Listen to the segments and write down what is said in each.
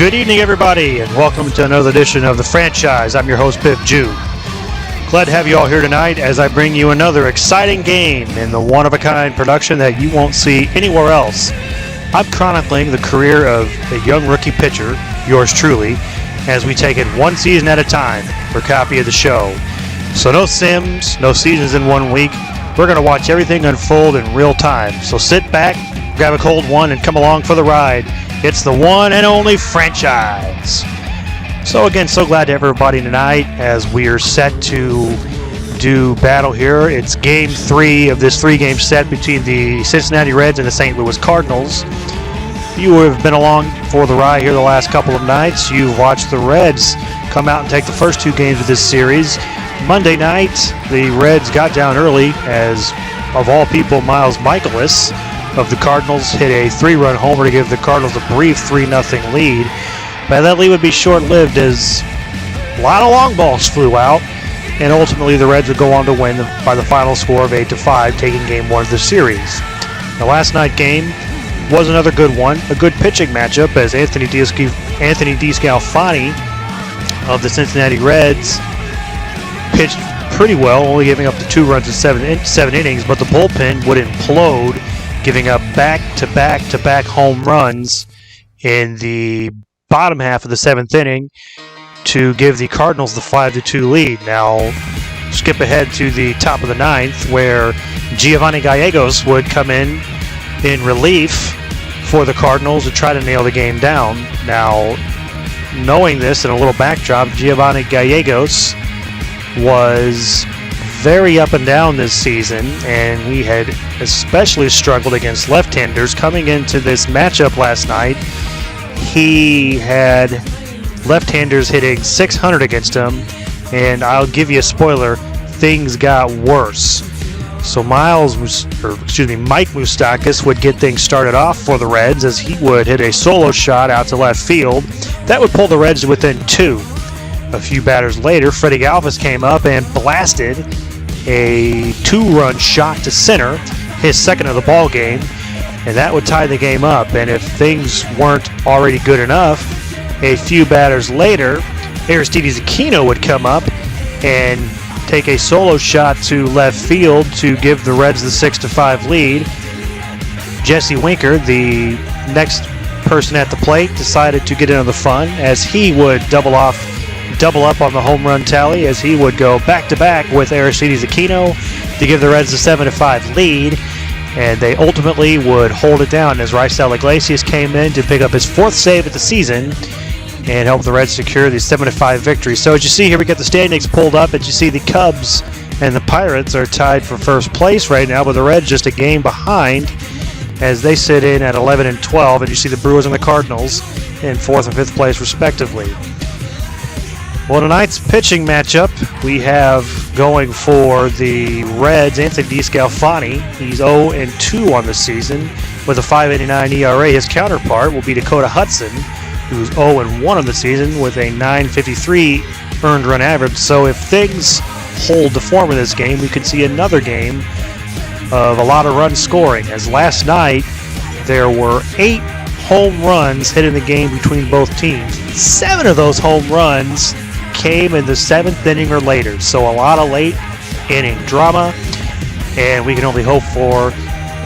Good evening, everybody, and welcome to another edition of The Franchise. I'm your host, Biff Jew. Glad to have you all here tonight as I bring you another exciting game in the one-of-a-kind production that you won't see anywhere else. I'm chronicling the career of a young rookie pitcher, yours truly, as we take it one season at a time for a copy of the show. So no sims, no seasons in 1 week. We're going to watch everything unfold in real time. So sit back, grab a cold one, and come along for the ride. It's the one and only Franchise. So again, so glad to have everybody tonight as we are set to do battle here. It's game 3 of this 3-game set between the Cincinnati Reds and the St. Louis Cardinals. You have been along for the ride here the last couple of nights. You've watched the Reds come out and take the first 2 games of this series. Monday night, the Reds got down early as, of all people, Miles Michaelis of the Cardinals hit a 3-run homer to give the Cardinals a brief 3-0 lead. But that lead would be short-lived as a lot of long balls flew out, and ultimately the Reds would go on to win by the final score of 8-5, taking game 1 of the series. The last night game was another good one, a good pitching matchup as Anthony DeScalfani of the Cincinnati Reds pitched pretty well, only giving up the 2 runs in 7 innings, but the bullpen would implode, giving up back-to-back home runs in the bottom half of the 7th inning to give the Cardinals the 5-2 lead. Now, skip ahead to the top of the 9th where Giovanni Gallegos would come in relief for the Cardinals to try to nail the game down. Now, knowing this and a little backdrop, Giovanni Gallegos was very up and down this season, and we had especially struggled against left-handers. Coming into this matchup last night, he had left-handers hitting .600 against him, and I'll give you a spoiler, things got worse. So Mike Moustakas would get things started off for the Reds as he would hit a solo shot out to left field. That would pull the Reds to within 2. A few batters later, Freddie Galvis came up and blasted a 2-run shot to center, his second of the ball game, and that would tie the game up. And if things weren't already good enough, a few batters later, Aristides Aquino would come up and take a solo shot to left field to give the Reds the 6-5 lead. Jesse Winker, the next person at the plate, decided to get into the fun as he would double up on the home run tally as he would go back-to-back with Aristides Aquino to give the Reds a 7-5 lead, and they ultimately would hold it down as Raisel Iglesias came in to pick up his 4th save of the season and help the Reds secure the 7-5 victory. So as you see here, we got the standings pulled up, and you see the Cubs and the Pirates are tied for first place right now, but the Reds just a game behind as they sit in at 11-12, and you see the Brewers and the Cardinals in 4th and 5th place respectively. Well, tonight's pitching matchup, we have going for the Reds, Anthony DeScalfani. He's 0-2 on the season with a .589 ERA. His counterpart will be Dakota Hudson, who's 0-1 on the season with a .953 earned run average. So if things hold the form of this game, we could see another game of a lot of run scoring. As last night, there were 8 home runs hit in the game between both teams. 7 of those home runs came in the 7th inning or later, so a lot of late inning drama, and we can only hope for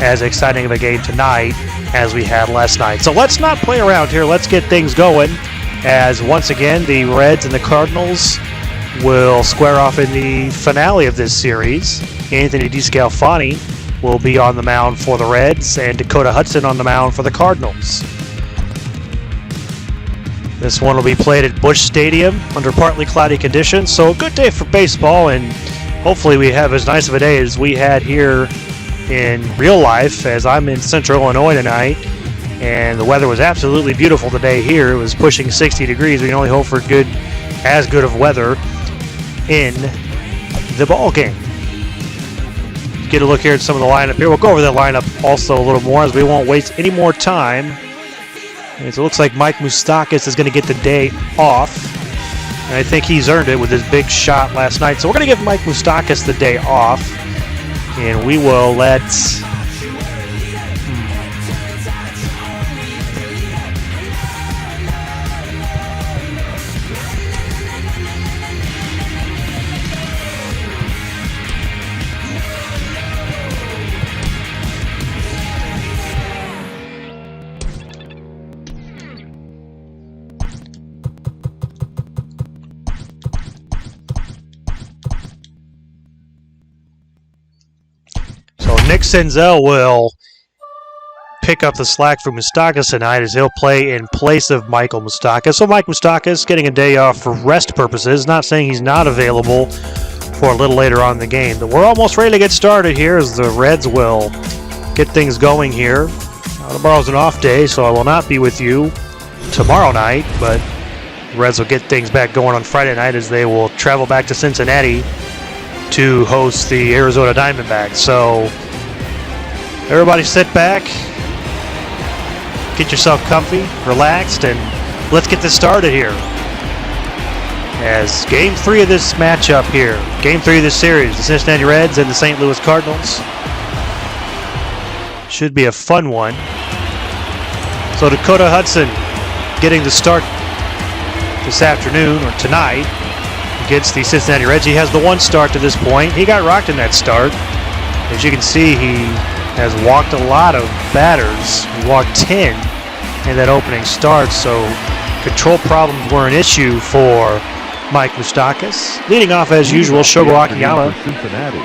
as exciting of a game tonight as we had last night. So let's not play around here, let's get things going as once again the Reds and the Cardinals will square off in the finale of this series. Anthony DeScalfani will be on the mound for the Reds and Dakota Hudson on the mound for the Cardinals. This one will be played at Busch Stadium under partly cloudy conditions, so a good day for baseball, and hopefully we have as nice of a day as we had here in real life, as I'm in Central Illinois tonight, and the weather was absolutely beautiful today here. It was pushing 60 degrees. We can only hope for as good of weather in the ball game. Get a look here at some of the lineup here. We'll go over that lineup also a little more as we won't waste any more time. It looks like Mike Moustakas is going to get the day off. And I think he's earned it with his big shot last night. So we're going to give Mike Moustakas the day off. And we will let Nick Senzel will pick up the slack for Moustakas tonight as he'll play in place of Michael Moustakas. So Mike Moustakas getting a day off for rest purposes. Not saying he's not available for a little later on in the game. But we're almost ready to get started here as the Reds will get things going here. Tomorrow's an off day, so I will not be with you tomorrow night, but the Reds will get things back going on Friday night as they will travel back to Cincinnati to host the Arizona Diamondbacks. So everybody sit back, get yourself comfy, relaxed, and let's get this started here. As Game 3 of this matchup here, Game 3 of this series, the Cincinnati Reds and the St. Louis Cardinals. Should be a fun one. So Dakota Hudson getting the start this afternoon or tonight against the Cincinnati Reds. He has the one start to this point. He got rocked in that start. As you can see, he has walked a lot of batters. He walked 10 in that opening start, so control problems were an issue for Mike Moustakas. Leading off as usual, Shogo Akiyama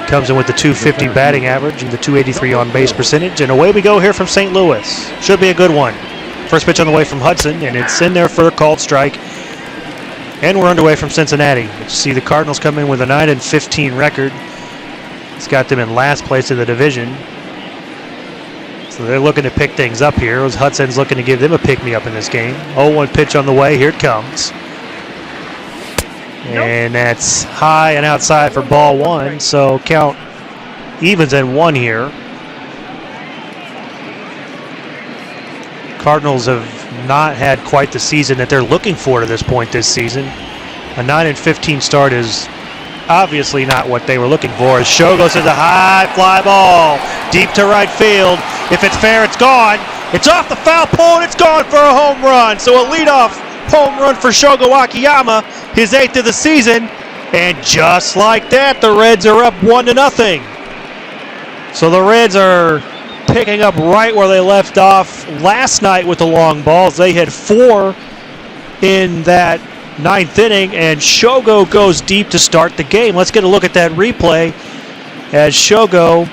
comes in with the .250 batting average and the .283 on-base percentage. And away we go here from St. Louis. Should be a good one. First pitch on the way from Hudson, and it's in there for a called strike. And we're underway from Cincinnati. You see the Cardinals come in with a 9-15 record. It's got them in last place in the division. So they're looking to pick things up here as Hudson's looking to give them a pick-me-up in this game. 0-1 pitch on the way. Here it comes. And that's high and outside for ball one, so count evens at 1 here. Cardinals have not had quite the season that they're looking for to this point this season. A 9-15 start is obviously not what they were looking for. As Show goes to the high fly ball, deep to right field. If it's fair, it's gone. It's off the foul pole, and it's gone for a home run. So a leadoff home run for Shogo Akiyama, his 8th of the season, and just like that, the Reds are up 1-0. So the Reds are picking up right where they left off last night with the long balls. They had 4 in that 9th inning, and Shogo goes deep to start the game. Let's get a look at that replay as Shogo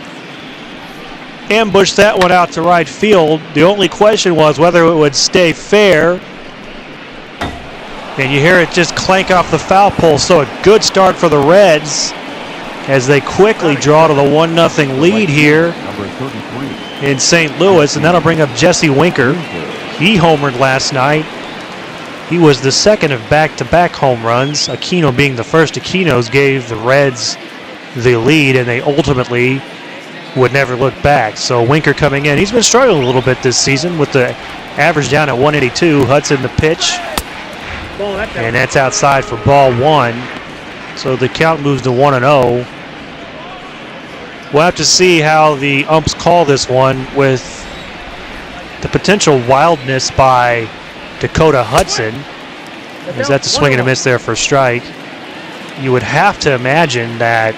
ambushed that one out to right field. The only question was whether it would stay fair. And you hear it just clank off the foul pole. So a good start for the Reds as they quickly draw to the 1-0 lead here in St. Louis. And that'll bring up Jesse Winker. He homered last night. He was the second of back-to-back home runs. Aquino being the first. Aquino's gave the Reds the lead, and they ultimately would never look back. So Winker coming in. He's been struggling a little bit this season with the average down at 182. Hudson the pitch. And that's outside for ball one. So the count moves to 1-0. We'll have to see how the umps call this one with the potential wildness by Dakota Hudson. Is that the swing and a miss there for a strike? You would have to imagine that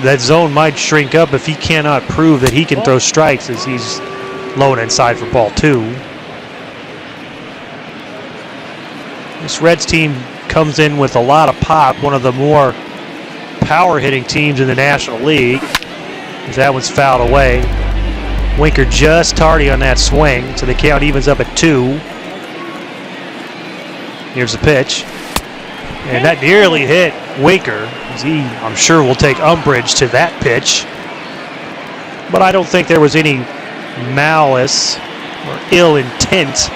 that zone might shrink up if he cannot prove that he can throw strikes as he's low and inside for ball two. This Reds team comes in with a lot of pop, one of the more power-hitting teams in the National League. That one's fouled away. Winker just tardy on that swing, so the count evens up at 2. Here's the pitch. And that nearly hit Winker, as he, I'm sure, will take umbrage to that pitch. But I don't think there was any malice or ill intent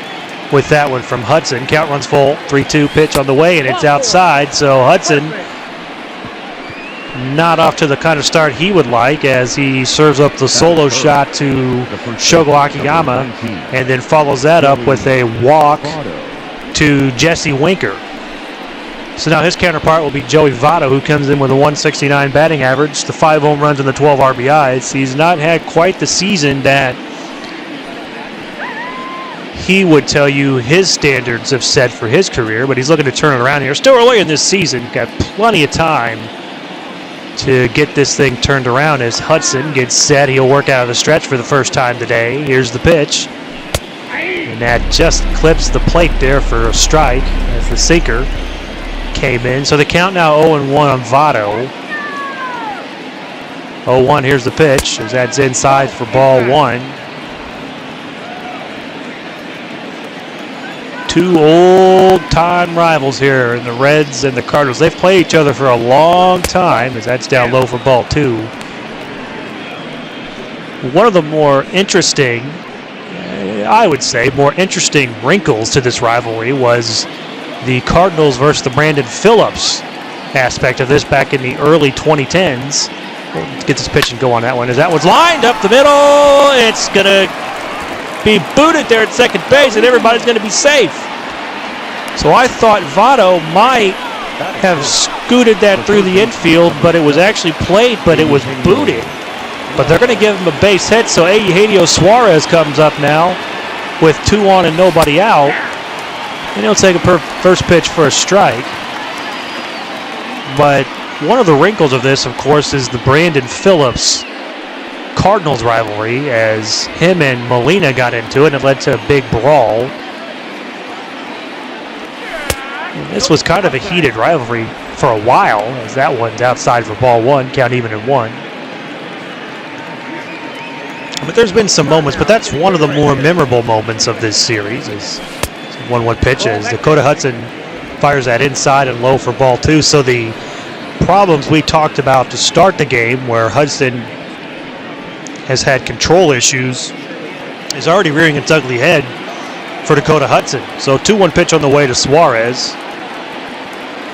with that one from Hudson. Count runs full, 3-2 pitch on the way, and it's outside. So Hudson not off to the kind of start he would like as he serves up the solo shot to Shogo Akiyama and then follows that up with a walk to Jesse Winker. So now his counterpart will be Joey Votto, who comes in with a 169 batting average, the 5 home runs and the 12 RBIs. He's not had quite the season that he would tell you his standards have set for his career, but he's looking to turn it around here. Still early in this season, got plenty of time to get this thing turned around as Hudson gets set. He'll work out of the stretch for the first time today. Here's the pitch. And that just clips the plate there for a strike as the sinker came in. So the count now 0-1 on Votto. 0-1, here's the pitch, as that's inside for ball one. Two old-time rivals here in the Reds and the Cardinals. They've played each other for a long time, as that's down low for ball two. One of the more interesting, I would say, more interesting wrinkles to this rivalry was the Cardinals versus the Brandon Phillips aspect of this back in the early 2010s. Let's get this pitch and go on that one, as that one's lined up the middle. It's going to be booted there at second base, and everybody's going to be safe. So I thought Votto might have scooted that through the infield, but it was actually played, but it was booted. But they're going to give him a base hit, so Eugenio Suarez comes up now with 2 on and nobody out. And he'll take a first pitch for a strike. But one of the wrinkles of this, of course, is the Brandon Phillips Cardinals rivalry, as him and Molina got into it and it led to a big brawl. And this was kind of a heated rivalry for a while, as that one's outside for ball one, count even at 1. But there's been some moments, but that's one of the more memorable moments of this series, is 1-1 pitch as Dakota Hudson fires that inside and low for ball two. So the problems we talked about to start the game, where Hudson has had control issues, is already rearing its ugly head for Dakota Hudson. So 2-1 pitch on the way to Suarez.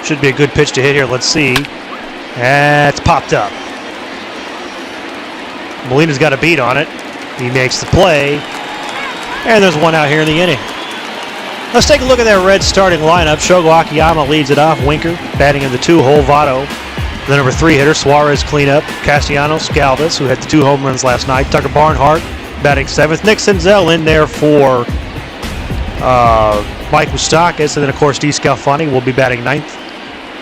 Should be a good pitch to hit here. Let's see. That's popped up. Molina's got a beat on it. He makes the play. And there's one out here in the inning. Let's take a look at that Reds starting lineup. Shogo Akiyama leads it off. Winker batting in the 2-hole. Votto, the number 3 hitter. Suarez cleanup. Castellanos, Galvis, who had the 2 home runs last night. Tucker Barnhart batting 7th. Nick Senzel in there for Mike Moustakas. And then, of course, D. Scalfani will be batting 9th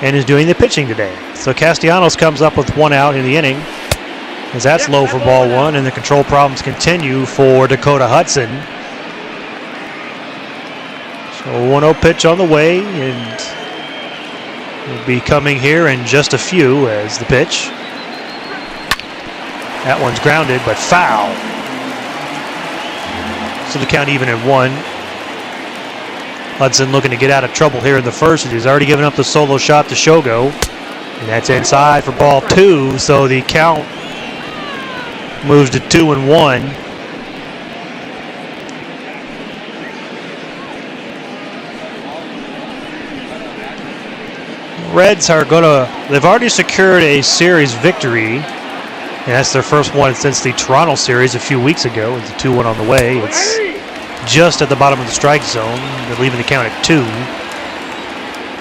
and is doing the pitching today. So Castellanos comes up with 1 out in the inning, as that's low for ball 1, and the control problems continue for Dakota Hudson. So 1-0 pitch on the way, and will be coming here in just a few as the pitch. That one's grounded, but foul. So the count even at 1. Hudson looking to get out of trouble here in the first. He's already given up the solo shot to Shogo, and that's inside for ball 2. So the count moves to 2-1. Reds are they've already secured a series victory, and that's their first one since the Toronto series a few weeks ago. It's a 2-1 on the way. It's just at the bottom of the strike zone. They're leaving the count at 2.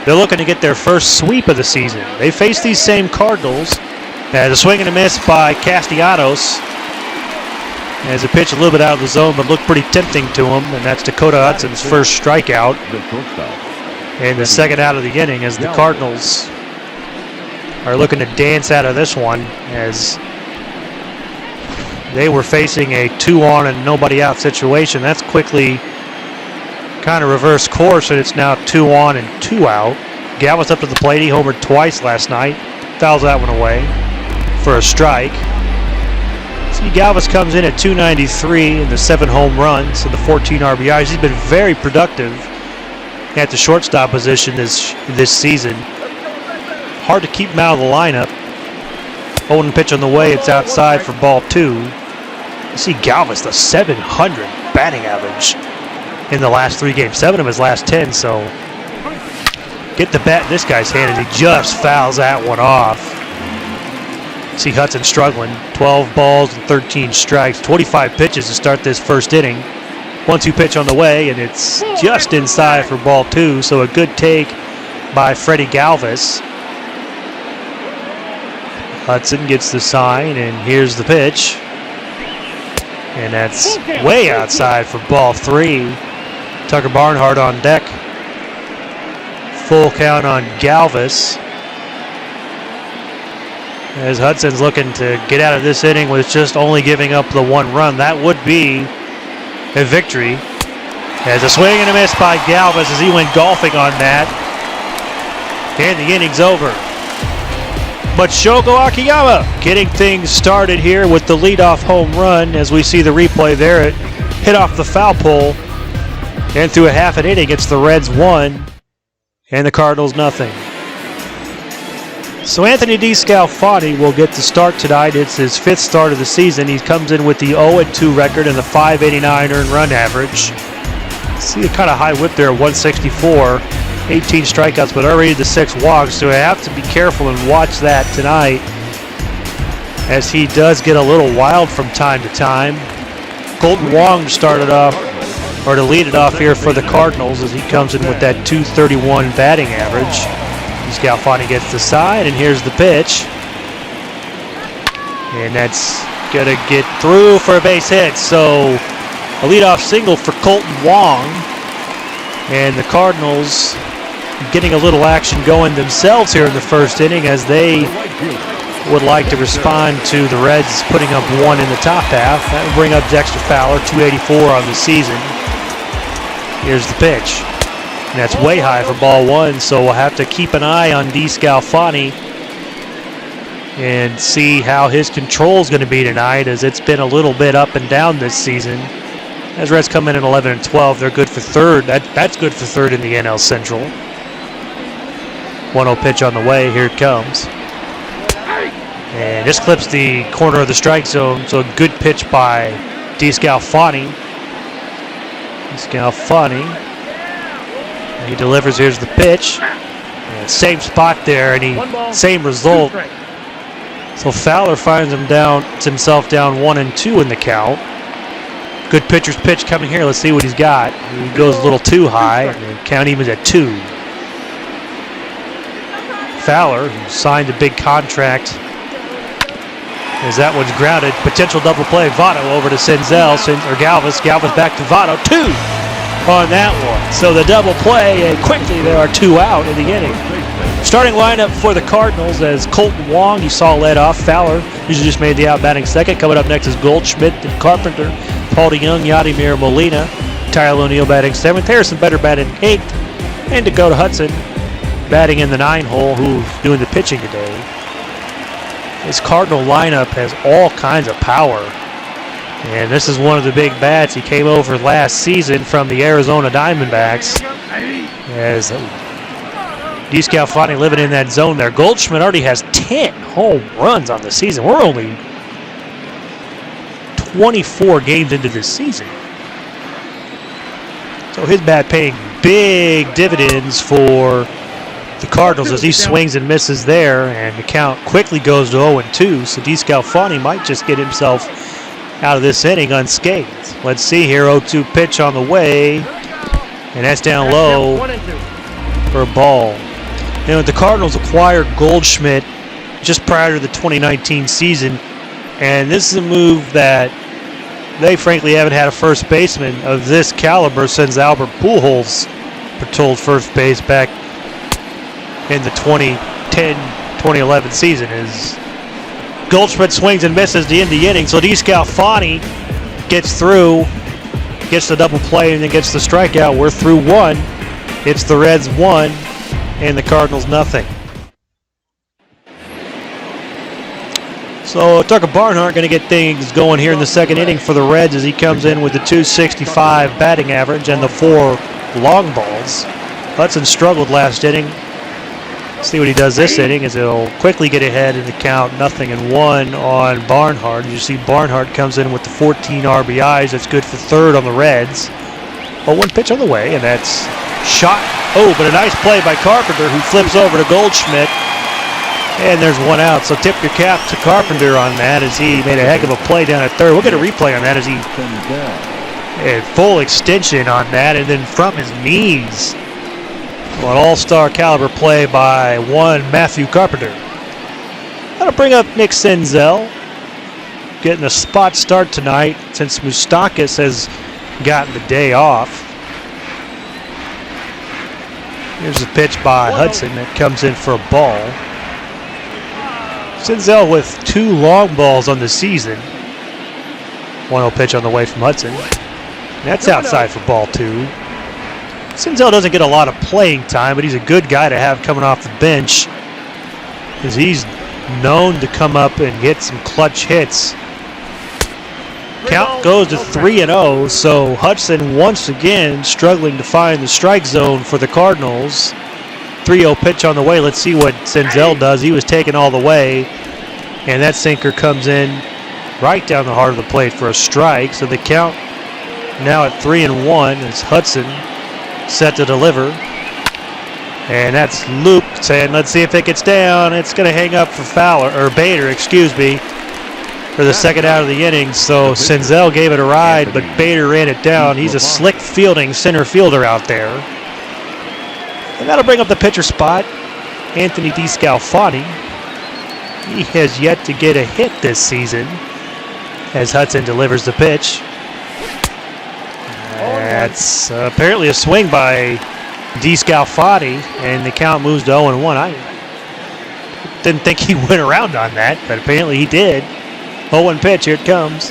They're looking to get their first sweep of the season. They face these same Cardinals. As a swing and a miss by Castellanos. As a pitch a little bit out of the zone, but looked pretty tempting to him, and that's Dakota Hudson's first strikeout. And the second out of the inning, as the Cardinals are looking to dance out of this one, as they were facing a 2 on and nobody out situation. That's quickly kind of reversed course, and it's now 2 on and 2 out. Galvis up to the plate. He homered twice last night. Fouls that one away for a strike. See, Galvis comes in at 293 in the 7 home runs and the 14 RBIs. He's been very productive at the shortstop position this season. Hard to keep him out of the lineup. Holding pitch on the way. It's outside for ball 2. You see Galvis, the 700 batting average in the last 3 games. 7 of his last 10, so get the bat in this guy's hand, and he just fouls that one off. See Hudson struggling. 12 balls and 13 strikes. 25 pitches to start this first inning. 1-2 pitch on the way, and it's just inside for ball 2, so a good take by Freddie Galvis. Hudson gets the sign, and here's the pitch. And that's way outside for ball 3. Tucker Barnhart on deck. Full count on Galvis, as Hudson's looking to get out of this inning with just only giving up the 1 run. That would be a victory. As a swing and a miss by Galvis as he went golfing on that. And the inning's over. But Shogo Akiyama getting things started here with the leadoff home run as we see the replay there. It hit off the foul pole and through a half an inning it's the Reds 1 and the Cardinals nothing. So Anthony DeScalfani will get the start tonight. It's his 5th start of the season. He comes in with the 0-2 record and the .589 earned run average. See a kind of high whip there at 164. 18 strikeouts, but already the 6 walks, so I have to be careful and watch that tonight as he does get a little wild from time to time. Colton Wong started off, or to lead it off here for the Cardinals as he comes in with that .231 batting average. Scalfani gets the side, and here's the pitch. And that's going to get through for a base hit. So a leadoff single for Colton Wong. And the Cardinals getting a little action going themselves here in the first inning as they would like to respond to the Reds putting up 1 in the top half. That will bring up Dexter Fowler, .284 on the season. Here's the pitch. And that's way high for ball 1, so we'll have to keep an eye on DeScalfani and see how his control is going to be tonight, as it's been a little bit up and down this season. As Reds come in at 11-12, they're good for 3rd. That's good for 3rd in the NL Central. 1-0 pitch on the way. Here it comes. And this clips the corner of the strike zone, so a good pitch by DeScalfani. He delivers. Here's the pitch. And same spot there, and same result. So Fowler finds himself down 1-2 in the count. Good pitcher's pitch coming here. Let's see what he's got. He goes a little too high. And the count even at 2. Fowler, who signed a big contract, as that one's grounded. Potential double play. Votto over to Senzel, or Galvis. Galvis back to Votto. 2 on that one. So the double play, and quickly there are 2 out in the inning. Starting lineup for the Cardinals as Colton Wong, you saw led off. Fowler usually just made the out batting second. Coming up next is Goldschmidt and Carpenter, Paul DeYoung, Yadimir Molina, Tyler O'Neill batting 7th, Harrison Better batting 8th, and Dakota Hudson batting in the 9 hole, who's doing the pitching today. This Cardinal lineup has all kinds of power. And this is one of the big bats. He came over last season from the Arizona Diamondbacks. As DeScalfani living in that zone there. Goldschmidt already has 10 home runs on the season. We're only 24 games into this season. So his bat paying big dividends for the Cardinals as he swings and misses there, and the count quickly goes to 0-2. So DeScalfani might just get himself out of this inning unscathed. Let's see here. 0-2 pitch on the way, and that's down low for a ball. You know, the Cardinals acquired Goldschmidt just prior to the 2019 season, and this is a move that they frankly haven't had a first baseman of this caliber since Albert Pujols patrolled first base back in the 2010-2011 season. As Goldschmidt swings and misses to end the inning, so DeScalfani gets through, gets the double play, and then gets the strikeout. We're through 1. It's the Reds 1 and the Cardinals nothing. So Tucker Barnhart going to get things going here in the second inning for the Reds as he comes in with the .265 batting average and the 4 long balls. Hudson struggled last inning. See what he does this inning as he'll quickly get ahead in the count, 0-1 on Barnhart. You see Barnhart comes in with the 14 RBIs. That's good for 3rd on the Reds. 0-1 pitch on the way, and that's shot. Oh, but a nice play by Carpenter, who flips over to Goldschmidt. And there's 1 out. So tip your cap to Carpenter on that as he made a heck of a play down at 3rd. We'll get a replay on that as he had full extension on that, and then from his knees. Well, an all-star caliber play by one Matthew Carpenter. That'll bring up Nick Senzel, getting a spot start tonight since Moustakas has gotten the day off. Here's a pitch by Hudson that comes in for a ball. Senzel with 2 long balls on the season. 1-0 pitch on the way from Hudson. That's outside for ball 2. Senzel doesn't get a lot of playing time, but he's a good guy to have coming off the bench, as he's known to come up and get some clutch hits. Count goes to 3-0, so Hudson once again struggling to find the strike zone for the Cardinals. 3-0 pitch on the way. Let's see what Senzel does. He was taken all the way, and that sinker comes in right down the heart of the plate for a strike. So the count now at 3-1 as Hudson set to deliver. And that's Luke saying, let's see if it gets down. It's going to hang up for Bader, for the second out of the inning. So Senzel gave it a ride, but Bader ran it down. He's a slick fielding center fielder out there. And that'll bring up the pitcher spot, Anthony DeScalfani. He has yet to get a hit this season as Hudson delivers the pitch. That's apparently a swing by DeScalfani, and the count moves to 0-1. I didn't think he went around on that, but apparently he did. 0-1 pitch, here it comes.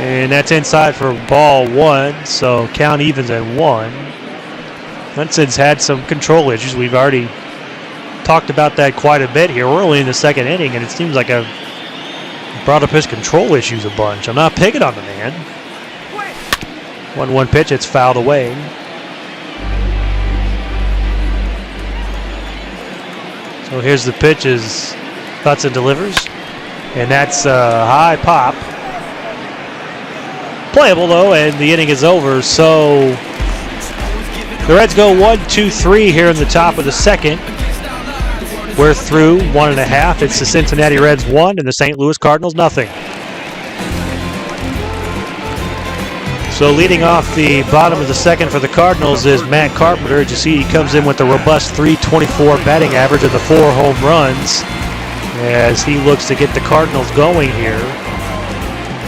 And that's inside for ball 1, so count evens at 1. Hudson's had some control issues. We've already talked about that quite a bit here. We're only in the second inning, and it seems like I've brought up his control issues a bunch. I'm not picking on the man. 1-1 pitch, it's fouled away. So here's the pitch as Hudson delivers. And that's a high pop. Playable though, and the inning is over. So the Reds go 1-2-3 here in the top of the second. We're through 1.5. It's the Cincinnati Reds 1 and the St. Louis Cardinals nothing. So leading off the bottom of the second for the Cardinals is Matt Carpenter. As you see, he comes in with a robust .324 batting average of the 4 home runs as he looks to get the Cardinals going here.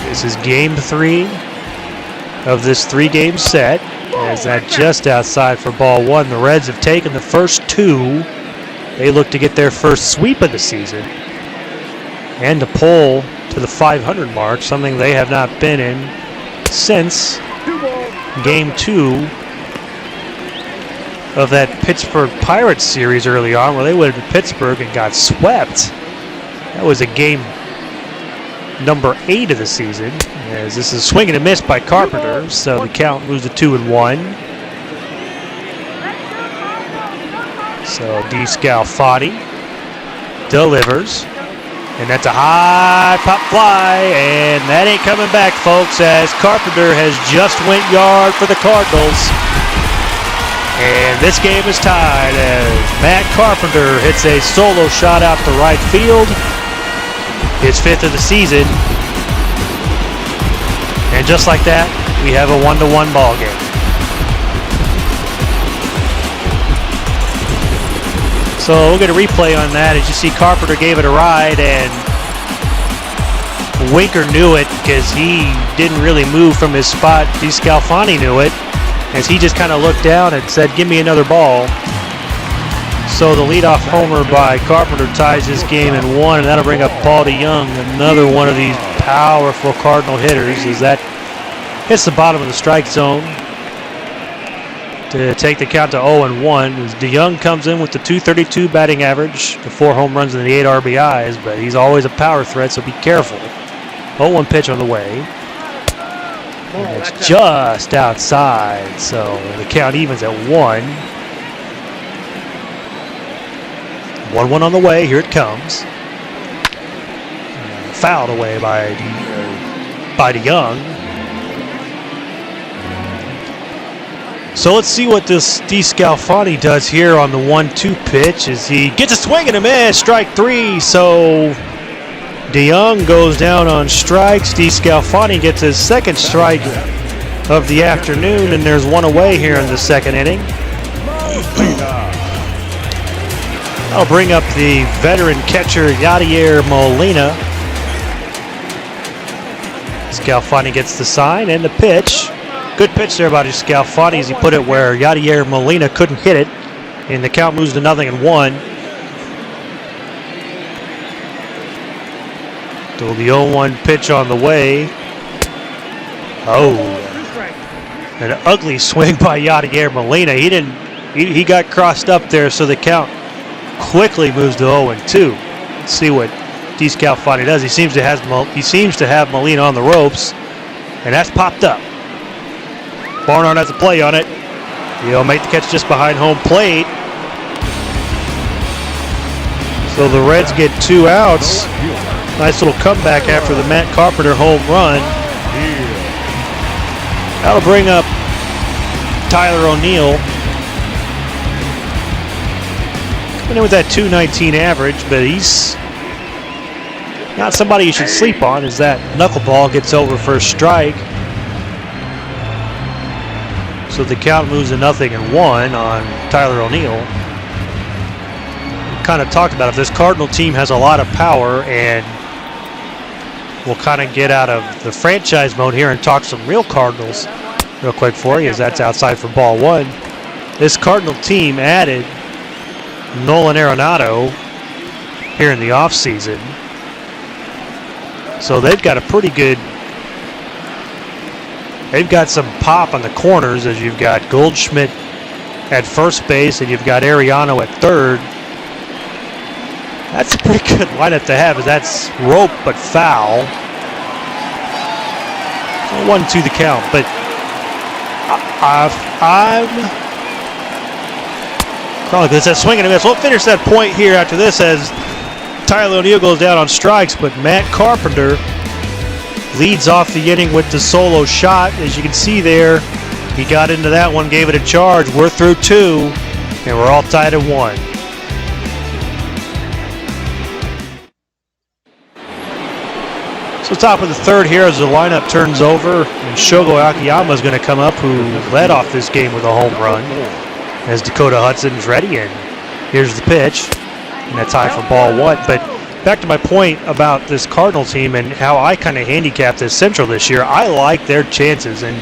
This is game 3 of this 3-game set. As that just outside for ball 1. The Reds have taken the first 2. They look to get their first sweep of the season and to pull to the 500 mark, something they have not been in since game 2 of that Pittsburgh Pirates series early on, where they went to Pittsburgh and got swept. That was a game number 8 of the season, as this is swing and a miss by Carpenter, so the count moves to 2-1. So DeScalfani delivers, and that's a high pop fly, and that ain't coming back, folks, as Carpenter has just went yard for the Cardinals. And this game is tied as Matt Carpenter hits a solo shot out to right field. His 5th of the season. And just like that, we have a 1-1 ball game. So we'll get a replay on that. As you see, Carpenter gave it a ride, and Winker knew it because he didn't really move from his spot. DeScalfani knew it, as he just kind of looked down and said, give me another ball. So the leadoff homer by Carpenter ties this game in 1, and that'll bring up Paul DeYoung, another one of these powerful Cardinal hitters, as that hits the bottom of the strike zone to take the count to 0-1. As DeYoung comes in with the .232 batting average, the 4 home runs and the 8 RBIs, but he's always a power threat, so be careful. 0-1 pitch on the way. And it's just outside, so the count evens at 1. 1-1 on the way. Here it comes. Fouled away by DeYoung. So let's see what this DeScalfani does here on the 1-2 pitch as he gets a swing and a miss. Strike 3. So DeYoung goes down on strikes. DeScalfani gets his 2nd strike of the afternoon, and there's 1 away here in the 2nd inning. I'll bring up the veteran catcher Yadier Molina. Scalfani gets the sign and the pitch. Good pitch there by Scalfani as he put it where Yadier Molina couldn't hit it. And the count moves to 0-1. So the 0-1 pitch on the way. Oh. An ugly swing by Yadier Molina. He got crossed up there, so the count quickly moves to 0-2. Let's see what DeScalfani does. He seems to have Molina on the ropes, and that's popped up. Barnard has a play on it. He'll make the catch just behind home plate. So the Reds get 2 outs. Nice little comeback after the Matt Carpenter home run. That'll bring up Tyler O'Neill. Coming in with that .219 average, but he's not somebody you should sleep on as that knuckleball gets over for a strike. So the count moves to 0-1 on Tyler O'Neill. We kind of talked about it. This Cardinal team has a lot of power, and we'll kind of get out of the franchise mode here and talk some real Cardinals real quick for you, as that's outside for ball 1. This Cardinal team added Nolan Arenado here in the offseason. So they've got a pretty good, they've got some pop on the corners, as you've got Goldschmidt at first base and you've got Ariano at third. That's a pretty good lineup to have, as that's rope but foul. So 1-2 the count, but I'm calling this a swing and a miss. We'll finish that point here after this as Tyler O'Neill goes down on strikes, but Matt Carpenter leads off the inning with the solo shot. As you can see there, he got into that one, gave it a charge. We're through 2, and we're all tied at 1. So top of the third here as the lineup turns over, and Shogo Akiyama is going to come up, who led off this game with a home run, as Dakota Hudson's ready, and here's the pitch, and that's high for ball 1. But back to my point about this Cardinal team and how I kind of handicapped this Central this year, I like their chances, and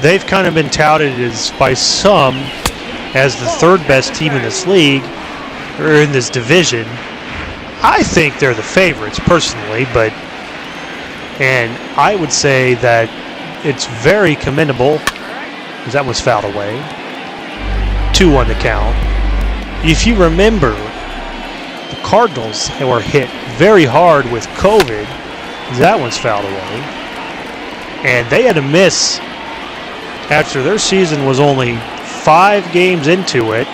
they've kind of been touted as by some as the third best team in this league, or in this division. I think they're the favorites personally, and I would say that it's very commendable, because that was fouled away. 2-1 the count. If you remember, the Cardinals were hit very hard with COVID. That one's fouled away. And they had to miss, after their season was only 5 games into it,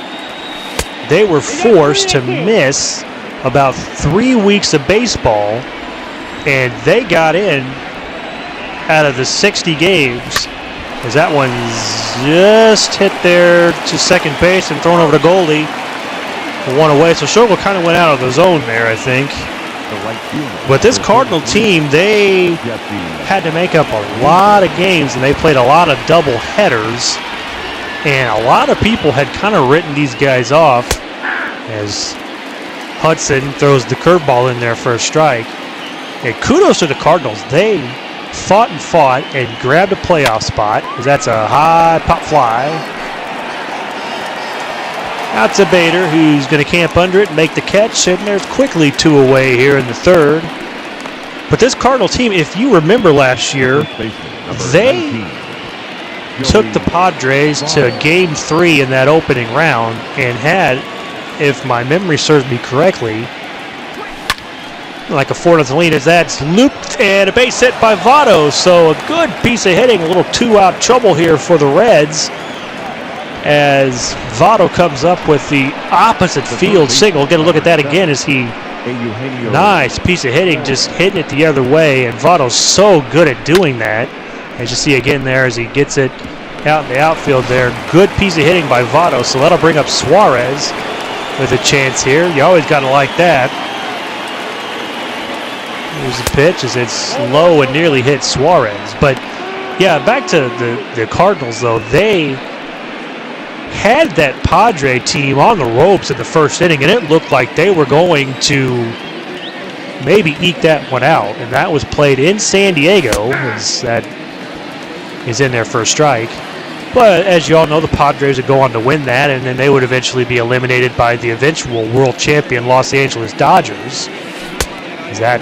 they were forced to miss about 3 weeks of baseball, and they got in out of the 60 games, as that one's just hit there to second base and thrown over to Goldie for 1 away. So Shogo kind of went out of the zone there, I think. But this Cardinal team, they had to make up a lot of games, and they played a lot of double headers, and a lot of people had kind of written these guys off, as Hudson throws the curveball in there for a strike. And kudos to the Cardinals. They fought and grabbed a playoff spot, because that's a high pop fly. Out to Bader, who's going to camp under it and make the catch, and there's quickly 2 away here in the third. But this Cardinal team, if you remember last year, they took the Padres to Game 3 in that opening round and had, if my memory serves me correctly, like a 4-0 lead, as that's looped and a base hit by Votto. So a good piece of hitting, a little 2-out trouble here for the Reds, as Votto comes up with the opposite field single. Get a look at that again, as he, nice piece of hitting, just hitting it the other way, and Votto's so good at doing that. As you see again there, as he gets it out in the outfield there, good piece of hitting by Votto. So that'll bring up Suarez with a chance here. You always got to like that. Here's the pitch, as it's low and nearly hit Suarez. But yeah, back to the Cardinals though. They had that Padre team on the ropes in the first inning, and it looked like they were going to maybe eke that one out. And that was played in San Diego, as that is in there for a strike. But as you all know, the Padres would go on to win that, and then they would eventually be eliminated by the eventual world champion Los Angeles Dodgers. As that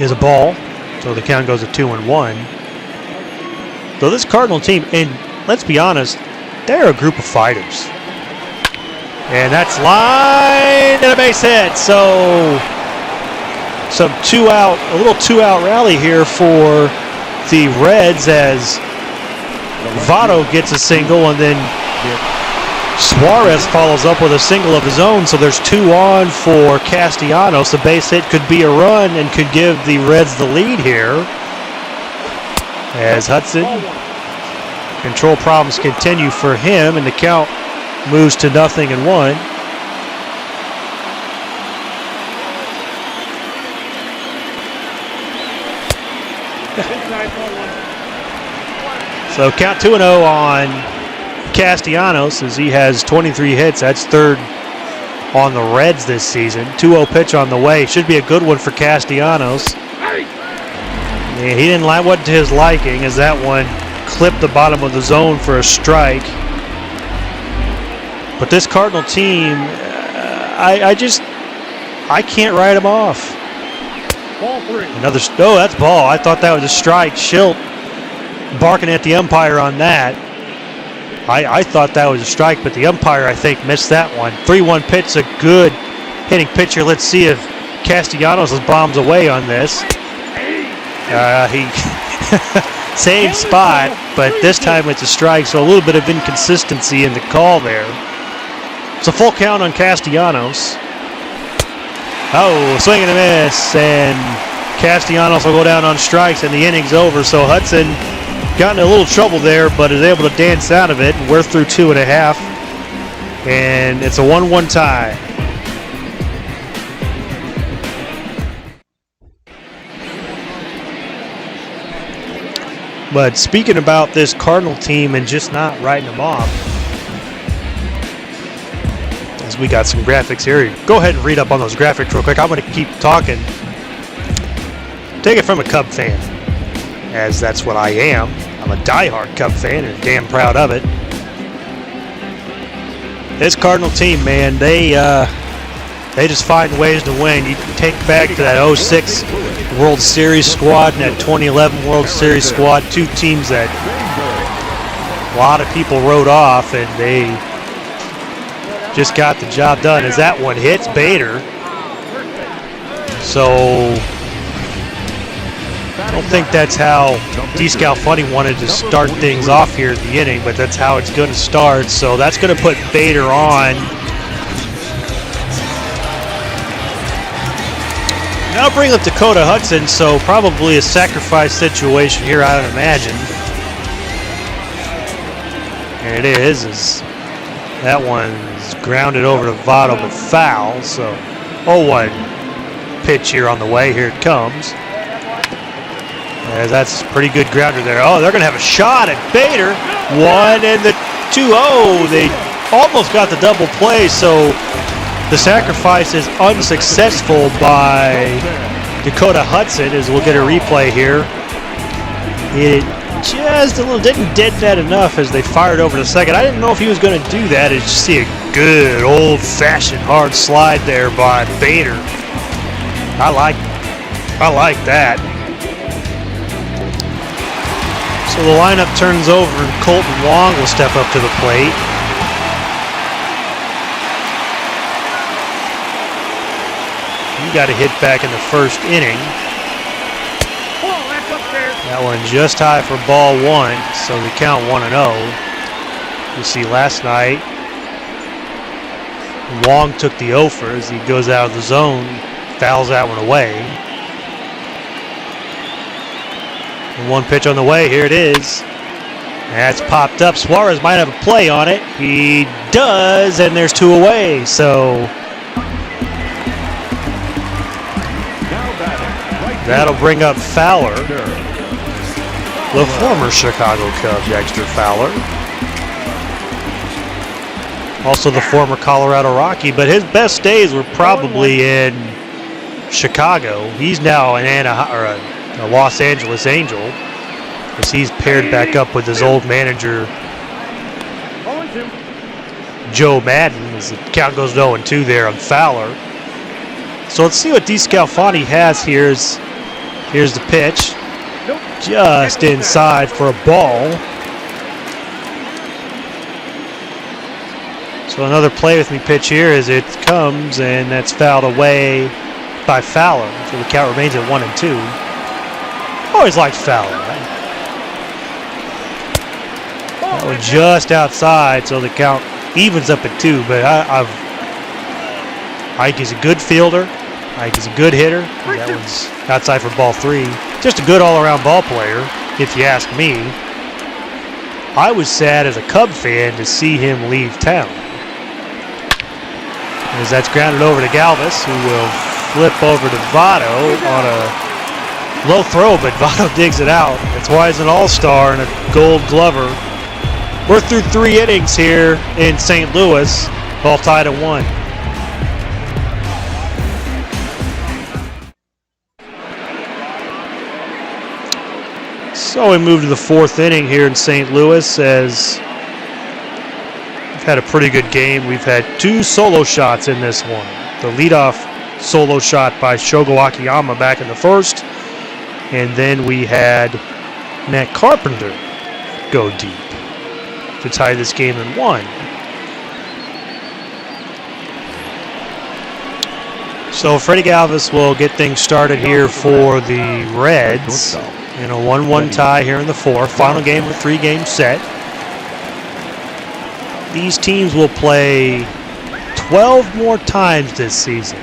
is a ball, so the count goes to 2-1. So this Cardinal team, and let's be honest, they're a group of fighters. And that's line and a base hit. So some a little two-out rally here for the Reds as Votto gets a single and then Suarez follows up with a single of his own. So there's 2 on for Castellanos. The base hit could be a run and could give the Reds the lead here. As Hudson, control problems continue for him, and the count moves to 0-1. So count 2-0 on Castellanos as he has 23 hits. That's 3rd on the Reds this season. 2-0 pitch on the way. Should be a good one for Castellanos. Yeah, he didn't like what to his liking as that one clipped the bottom of the zone for a strike. But this Cardinal team, I can't write them off. Ball 3. That's ball. I thought that was a strike. Schilt barking at the umpire on that. I thought that was a strike, but the umpire, I think, missed that one. 3-1 pitch, a good hitting pitcher. Let's see if Castellanos bombs away on this. He same spot, but this time it's a strike, so a little bit of inconsistency in the call there. It's a full count on Castellanos. Oh, swing and a miss, and Castellanos will go down on strikes, and the inning's over. So Hudson got in a little trouble there, but is able to dance out of it. And we're through 2.5, and it's a 1-1 tie. But speaking about this Cardinal team and just not writing them off, as we got some graphics here. Go ahead and read up on those graphics real quick. I'm going to keep talking. Take it from a Cub fan, as that's what I am. I'm a diehard Cub fan and damn proud of it. This Cardinal team, man, they just find ways to win. You take back to that 06 World Series squad and that 2011 World Series squad, 2 teams that a lot of people wrote off, and they just got the job done. As that one hits Bader. So I don't think that's how DeScalfani wanted to start things off here at the inning, but that's how it's going to start. So that's going to put Bader on. Now bring up Dakota Hudson, so probably a sacrifice situation here, I would imagine. And it is that one's grounded over to Votto, but foul. So 0-1 pitch here on the way. Here it comes. As that's a pretty good grounder there. Oh, they're going to have a shot at Bader. 1 and the 2-0. They almost got the double play, so the sacrifice is unsuccessful by Dakota Hudson, as we'll get a replay here. It just didn't dead net enough as they fired over to second. I didn't know if he was going to do that. It's just see a good old-fashioned hard slide there by Bader. I like that. So the lineup turns over and Colton Wong will step up to the plate. He got a hit back in the first inning. That one just high for ball 1, so the count 1-0. You see last night, Wong took the offer as he goes out of the zone, fouls that one away. And 1 pitch on the way, here it is. That's popped up. Suarez might have a play on it. He does, and there's 2 away, so that'll bring up Fowler, the former Chicago Cub, Dexter Fowler. Also the former Colorado Rocky, but his best days were probably in Chicago. He's now an a Los Angeles Angel, as he's paired back up with his old manager, Joe Madden, as the count goes 0-2 there on Fowler. So let's see what DeScalfani has here. Here's the pitch. Just inside for a ball. So another play with me pitch here as it comes, and that's fouled away by Fowler. So the count remains at 1-2. Always liked Fowler, right? That one just outside, so the count evens up at 2. But Ike is a good fielder. Ike is a good hitter. That one's outside for ball 3. Just a good all-around ball player, if you ask me. I was sad as a Cub fan to see him leave town. As that's grounded over to Galvis, who will flip over to Votto on a low throw, but Votto digs it out. That's why he's an all-star and a gold glover. We're through 3 innings here in St. Louis, all tied at 1. So we move to the 4th inning here in St. Louis as we've had a pretty good game. We've had 2 solo shots in this one. The leadoff solo shot by Shogo Akiyama back in the 1st. And then we had Matt Carpenter go deep to tie this game in 1. So Freddie Galvis will get things started here for the Reds. In a 1-1 tie here in the 4th. Final game of a 3-game set. These teams will play 12 more times this season.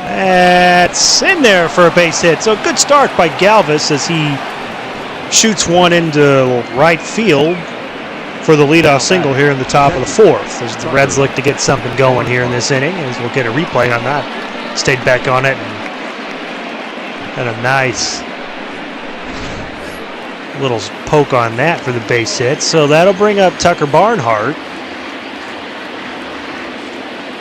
That's in there for a base hit. So a good start by Galvis as he shoots one into right field for the leadoff single here in the top of the 4th. As the Reds look to get something going here in this inning, as we'll get a replay on that. Stayed back on it and a nice little poke on that for the base hit. So that'll bring up Tucker Barnhart.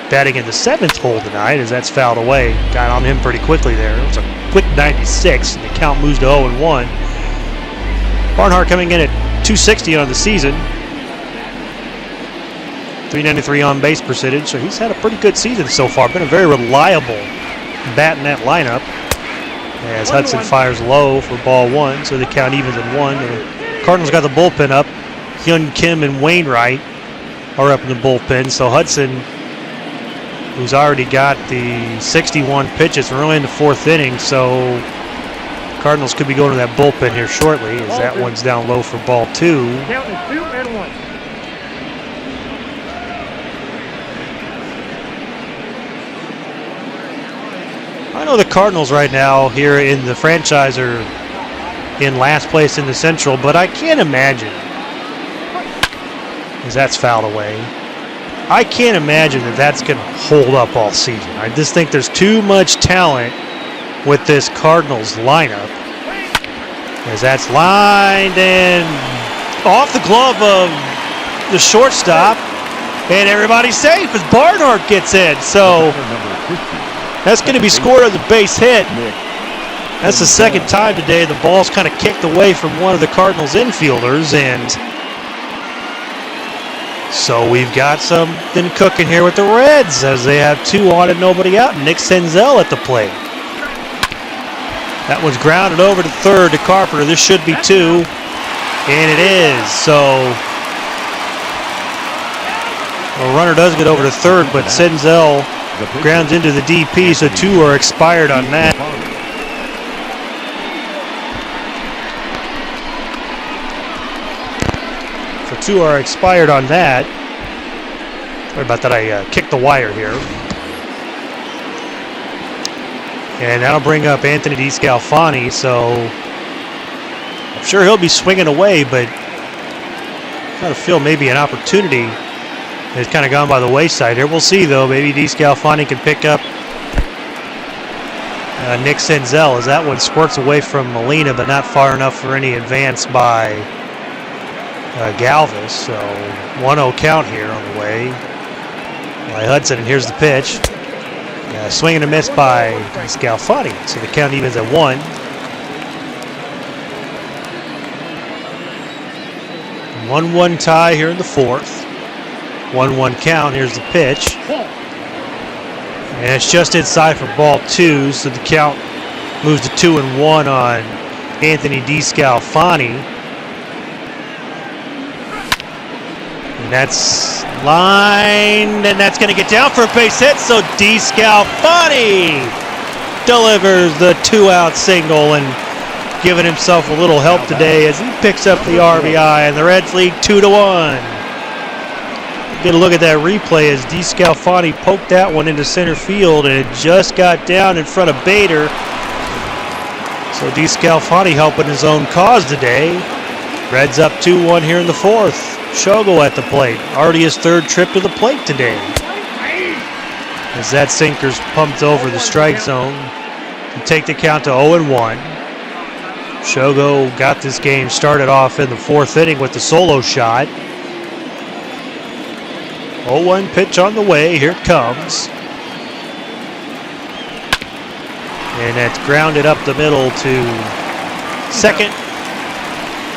Batting in the 7th hole tonight as that's fouled away. Got on him pretty quickly there. It was a quick 96, and the count moves to 0-1. Barnhart coming in at 260 on the season. 393 on base percentage, so he's had a pretty good season so far. Been a very reliable bat in that lineup. As Hudson fires low for ball 1, so the count evens at 1. The Cardinals got the bullpen up. Hyun Kim and Wainwright are up in the bullpen. So Hudson, who's already got the 61 pitches, we're only in the 4th inning, so Cardinals could be going to that bullpen here shortly as that one's down low for ball 2. Count is 2-1. I know the Cardinals right now here in the franchise are in last place in the Central, but I can't imagine, as that's fouled away, I can't imagine that that's going to hold up all season. I just think there's too much talent with this Cardinals lineup. As that's lined and off the glove of the shortstop, and everybody's safe as Barnhart gets in. So that's going to be scored as a base hit. That's the 2nd time today the ball's kind of kicked away from one of the Cardinals infielders, and so we've got something cooking here with the Reds as they have 2 on and nobody out. Nick Senzel at the plate. That one's grounded over to 3rd to Carpenter. This should be 2, and it is. So a runner does get over to 3rd, but Senzel grounds into the DP, so 2 are expired on that. So 2 are expired on that. Sorry about that, I kicked the wire here. And that'll bring up Anthony DeScalfani, so I'm sure he'll be swinging away, but I kind of feel maybe an opportunity has kind of gone by the wayside here. We'll see, though. Maybe DeScalfani can pick up Nick Senzel as that one squirts away from Molina, but not far enough for any advance by Galvis. So 1-0 count here on the way by Hudson, and here's the pitch. Swing and a miss by DeScalfani, so the count evens at 1. 1-1 tie here in the 4th. 1-1 count. Here's the pitch. And it's just inside for ball 2, so the count moves to 2-1 on Anthony DeScalfani. that's lined, and that's going to get down for a base hit. So DeScalfani delivers the 2-out single and giving himself a little help today as he picks up the RBI, and the Reds lead 2-1. Get a look at that replay as DeScalfani poked that one into center field, and it just got down in front of Bader. So DeScalfani helping his own cause today. Reds up 2-1 here in the fourth. Shogo at the plate. Already his third trip to the plate today. As that sinker's pumped over the strike zone to take the count to 0-1. Shogo got this game started off in the fourth inning with the solo shot. 0-1 pitch on the way. Here it comes. And that's grounded up the middle to second.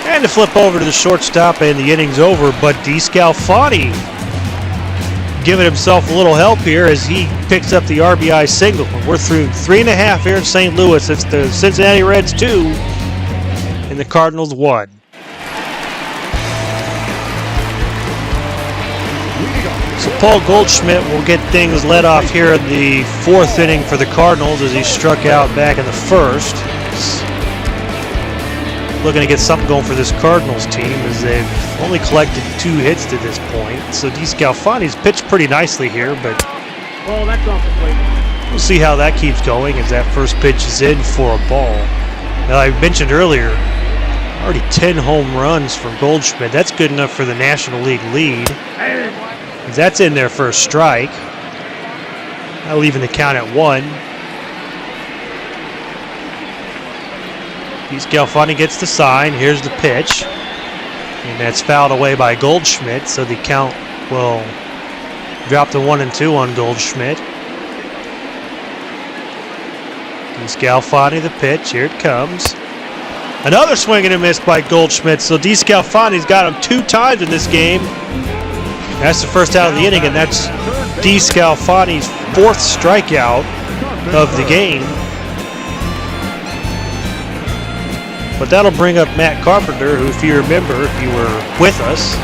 And to flip over to the shortstop, and the inning's over. But DeScalfani giving himself a little help here as he picks up the RBI single. We're through 3.5 here in St. Louis. It's the Cincinnati Reds 2 and the Cardinals 1. So Paul Goldschmidt will get things led off here in the fourth inning for the Cardinals as he struck out back in the first. Looking to get something going for this Cardinals team as they've only collected 2 hits to this point. So DeScalfani's pitched pretty nicely here, but that's off the plate. we'll see how that keeps going as that first pitch is in for a ball. Now, I mentioned earlier, already 10 home runs for Goldschmidt. That's good enough for the National League lead. That's in there for a strike. Now leaving the count at 1. DeScalfani gets the sign. Here's the pitch. And that's fouled away by Goldschmidt, so the count will drop to 1-2 on Goldschmidt. DeScalfani the pitch. Here it comes. Another swing and a miss by Goldschmidt, so DeScalfani's got him 2 times in this game. That's the first out of the inning, and that's DeScalfani's 4th strikeout of the game. But that'll bring up Matt Carpenter, who, if you remember, if you were with us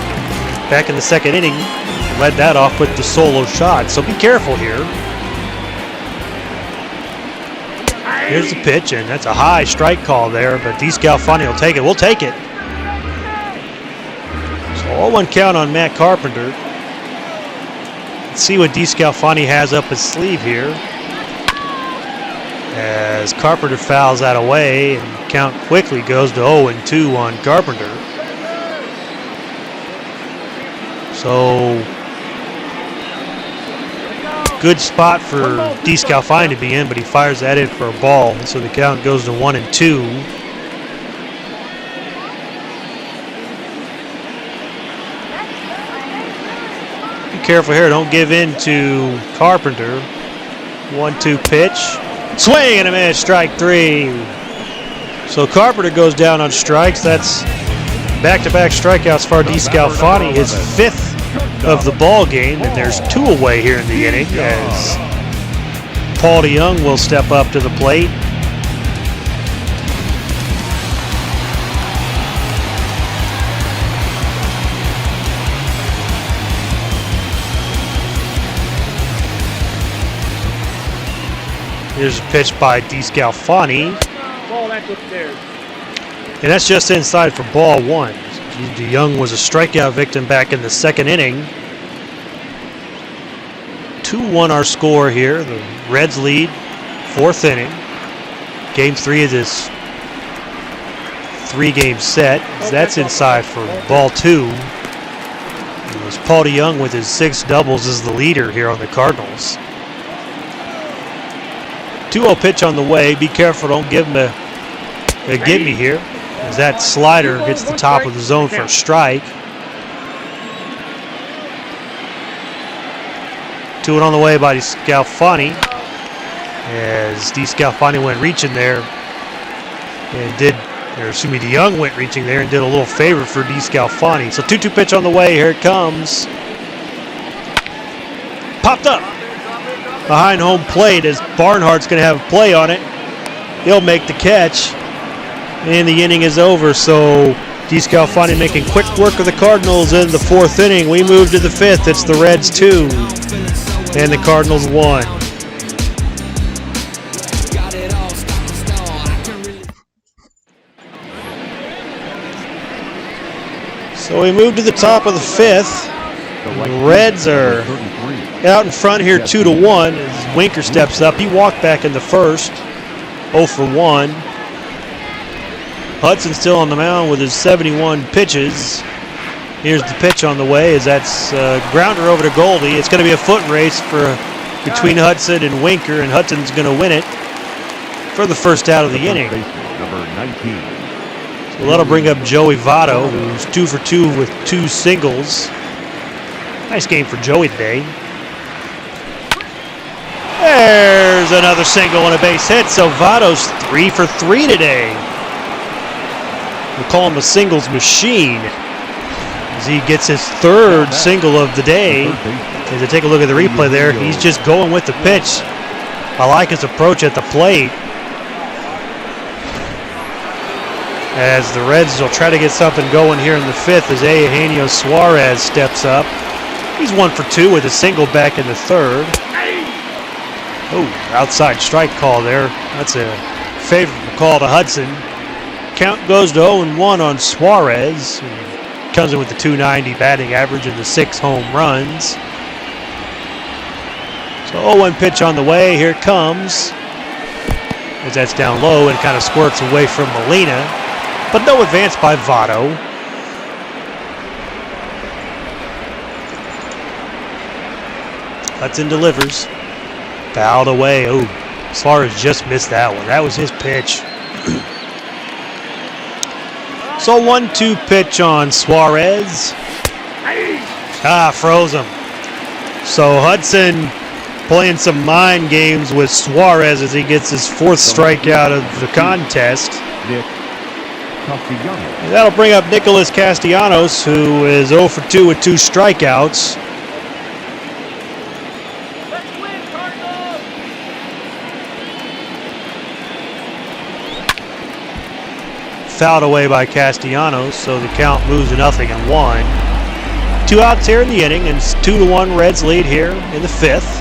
back in the second inning, led that off with the solo shot. So be careful here. Here's the pitch, and that's a high strike call there, but DeScalfani will take it. We'll take it. So 0-1 count on Matt Carpenter. Let's see what DeScalfani has up his sleeve here. As Carpenter fouls that away, and count quickly goes to 0-2 on Carpenter. So good spot for DeScalfani to be in, but he fires that in for a ball. So the count goes to 1-2. Be careful here, don't give in to Carpenter. 1-2 pitch. Swing and a miss, strike 3. So Carpenter goes down on strikes. That's back-to-back strikeouts for DeScalfani, his 5th of the ball game, and there's 2 away here in the inning as Paul DeYoung will step up to the plate. Here's a pitch by DeScalfani. That's upstairs. And that's just inside for ball 1. DeYoung was a strikeout victim back in the second inning. 2-1 our score here. The Reds lead, 4th inning. Game 3 of this 3-game set. That's inside for ball 2. It was Paul DeYoung with his 6 doubles is the leader here on the Cardinals. 2-0 pitch on the way. Be careful, don't give him a gimme here, as that slider gets the top of the zone for a strike. 2-1 on the way by DeScalfani, as DeScalfani went reaching there and DeYoung went reaching there and did a little favor for DeScalfani. So 2-2 pitch on the way. Here it comes. Popped up behind home plate as Barnhart's going to have a play on it. He'll make the catch, and the inning is over. So DeScalfani making quick work of the Cardinals in the 4th inning. We move to the 5th. It's the Reds 2 and the Cardinals 1. So we move to the top of the 5th. The Reds are out in front here 2-1 as Winker steps up. He walked back in the 1st, 0 for 1. Hudson still on the mound with his 71 pitches. Here's the pitch on the way as that's grounder over to Goldie. It's going to be a foot race between Hudson and Winker, and Hudson's going to win it for the first out of the inning. Number 19. So that'll bring up Joey Votto, who's 2 for 2 with 2 singles. Nice game for Joey today. There's another single and a base hit, so Votto's 3 for 3 today. We'll call him a singles machine as he gets his 3rd single of the day. As I take a look at the replay there, he's just going with the pitch. I like his approach at the plate. As the Reds will try to get something going here in the 5th as Eugenio Suarez steps up. He's 1 for 2 with a single back in the 3rd. Oh, outside strike call there. That's a favorable call to Hudson. Count goes to 0-1 on Suarez. Comes in with the .290 batting average and the 6 home runs. So 0-1 pitch on the way. Here it comes. As that's down low and kind of squirts away from Molina. But no advance by Votto. Hudson delivers. Fouled away. Oh, Suarez just missed that one. That was his pitch. So 1-2 pitch on Suarez. Froze him. So Hudson playing some mind games with Suarez as he gets his 4th strikeout of the contest. And that'll bring up Nicholas Castellanos, who is 0 for 2 with 2 strikeouts. Fouled away by Castellanos, so the count moves to 0-1. 2 outs here in the inning, and it's 2-1 Reds lead here in the 5th.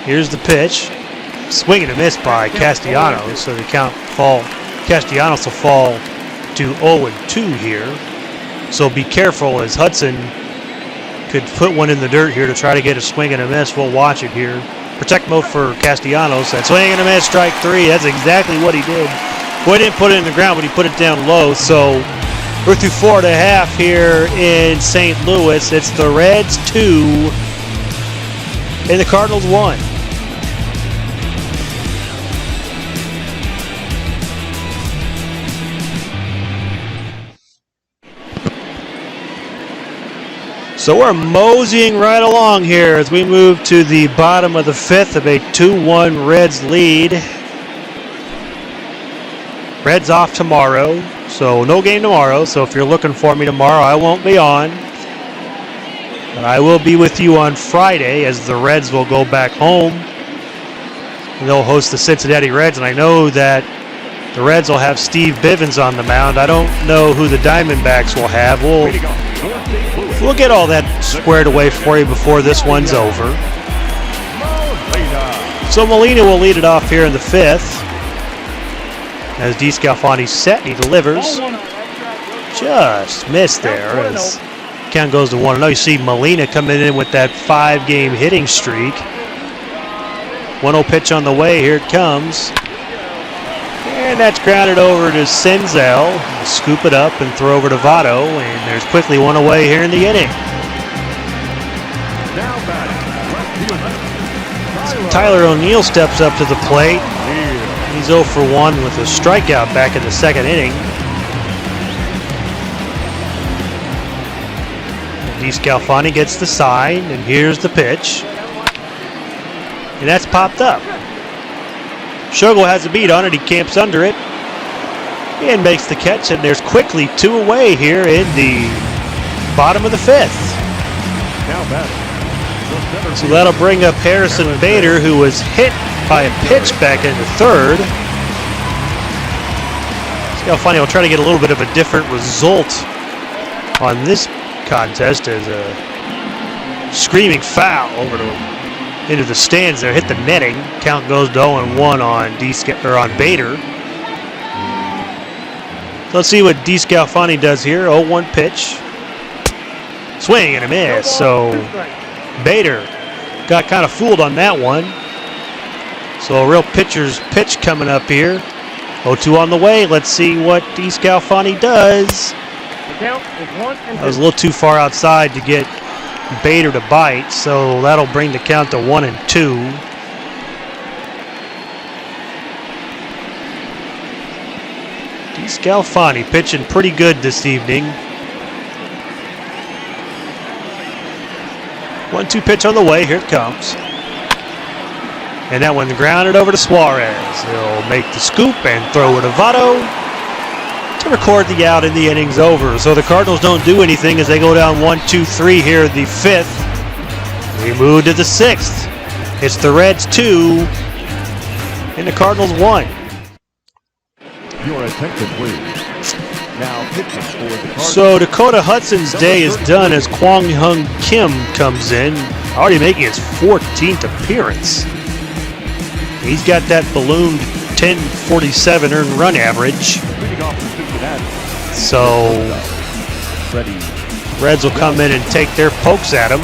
Here's the pitch. Swing and a miss by Castellanos, so the Castellanos will fall to 0-2 here. So be careful as Hudson could put one in the dirt here to try to get a swing and a miss. We'll watch it here. Protect mode for Castellanos. That swing and a miss, strike 3. That's exactly what he did. Well, he didn't put it in the ground, but he put it down low. So we're through 4.5 here in St. Louis. It's the Reds 2 and the Cardinals 1. So we're moseying right along here as we move to the bottom of the 5th of a 2-1 Reds lead. Reds off tomorrow, so no game tomorrow. So if you're looking for me tomorrow, I won't be on. But I will be with you on Friday as the Reds will go back home. And they'll host the Cincinnati Reds, and I know that the Reds will have Steve Bivens on the mound. I don't know who the Diamondbacks will have. We'll get all that squared away for you before this one's over. So Molina will lead it off here in the 5th. As DeScalfani's set, he delivers. Just missed there as count goes to 1-0. You see Molina coming in with that 5-game hitting streak. 1-0 pitch on the way. Here it comes. And that's grounded over to Senzel. Scoop it up and throw over to Votto. And there's quickly one away here in the inning. Tyler O'Neill steps up to the plate. He's 0 for 1 with a strikeout back in the 2nd inning. DeScalfani gets the sign, and here's the pitch. And that's popped up. Shogo has a beat on it. He camps under it and makes the catch, and there's quickly 2 away here in the bottom of the 5th. So that'll bring up Harrison Bader, who was hit by a pitch back in the 3rd. Scalfani will try to get a little bit of a different result on this contest as a screaming foul into the stands there, hit the netting. Count goes to 0-1 on Bader. Let's see what Scalfani does here. 0-1 pitch. Swing and a miss. So Bader got kind of fooled on that one. So a real pitcher's pitch coming up here. 0-2 on the way. Let's see what Scalfani does. That was a little too far outside to get Bader to bite, so that'll bring the count to 1-2. Scalfani pitching pretty good this evening. 1-2 pitch on the way. Here it comes. And that one grounded over to Suarez. He'll make the scoop and throw it to Votto to record the out and the inning's over. So the Cardinals don't do anything as they go down 1-2-3 here in the 5th. We move to the 6th. It's the Reds 2 and the Cardinals 1. Your attention, please. Now pitching for the Cardinals. So Dakota Hudson's day is done as Kwang Hyun Kim comes in, already making his 14th appearance. He's got that ballooned 10.47 earned run average. So Reds will come in and take their pokes at him.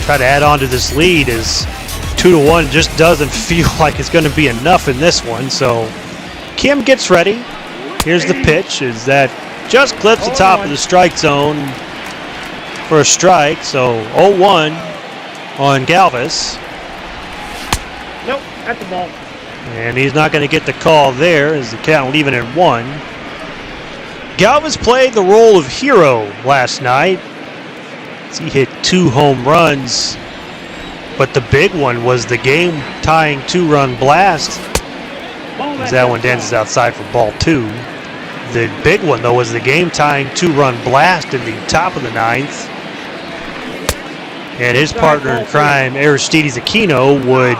Try to add on to this lead as 2-1 just doesn't feel like it's going to be enough in this one. So Kim gets ready. Here's the pitch as that just clips the top of the strike zone for a strike. So 0-1 on Galvis. Nope, that's the ball. And he's not going to get the call there as the count leaving at 1. Galvis played the role of hero last night. He hit 2 home runs, but the big one was the game-tying 2-run blast. As that one dances outside for ball 2. The big one, though, was the game-tying 2-run blast in the top of the 9th. And his partner in crime, Aristides Aquino, would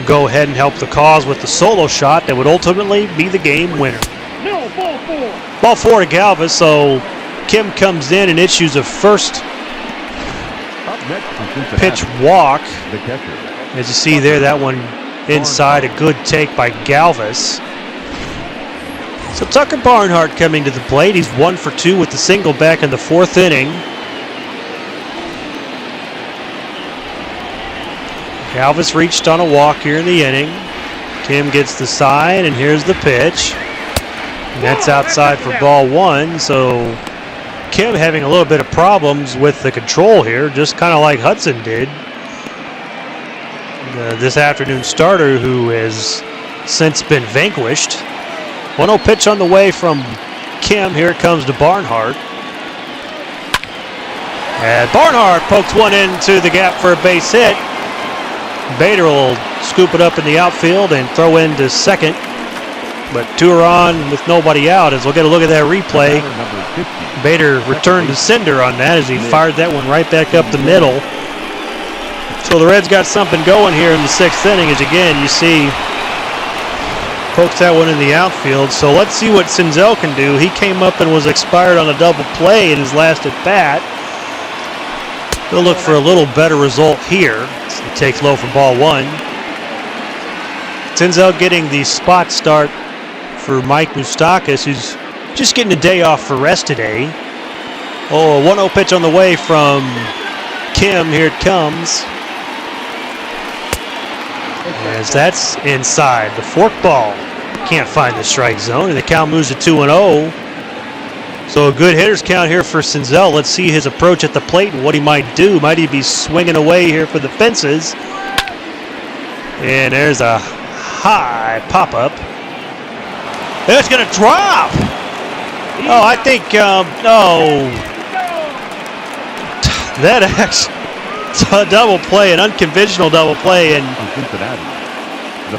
go ahead and help the cause with the solo shot that would ultimately be the game winner. No, ball 4. Ball 4 to Galvis, so Kim comes in and issues a first pitch walk. As you see there, that one inside, a good take by Galvis. So Tucker Barnhart coming to the plate. He's 1 for 2 with the single back in the 4th inning. Galvis reached on a walk here in the inning. Kim gets the sign, and here's the pitch. And that's outside for ball 1, so Kim having a little bit of problems with the control here, just kind of like Hudson did. This afternoon starter who has since been vanquished. 1-0 pitch on the way from Kim. Here it comes to Barnhart. And Barnhart pokes one into the gap for a base hit. Bader will scoop it up in the outfield and throw into second. But 2 are on with nobody out as we'll get a look at that replay. Bader returned to sender on that as he fired that one right back up the middle. So the Reds got something going here in the 6th inning as again you see pokes that one in the outfield. So let's see what Senzel can do. He came up and was expired on a double play in his last at bat. He'll look for a little better result here. He takes low for ball 1. Senzel getting the spot start for Mike Moustakas, who's just getting a day off for rest today. Oh, a 1-0 pitch on the way from Kim. Here it comes. As that's inside. The fork ball can't find the strike zone, and the count moves to 2-0. So a good hitter's count here for Senzel. Let's see his approach at the plate and what he might do. Might he be swinging away here for the fences? And there's a high pop-up. It's going to drop. Oh, I think, that actually, it's a double play, an unconventional double play, and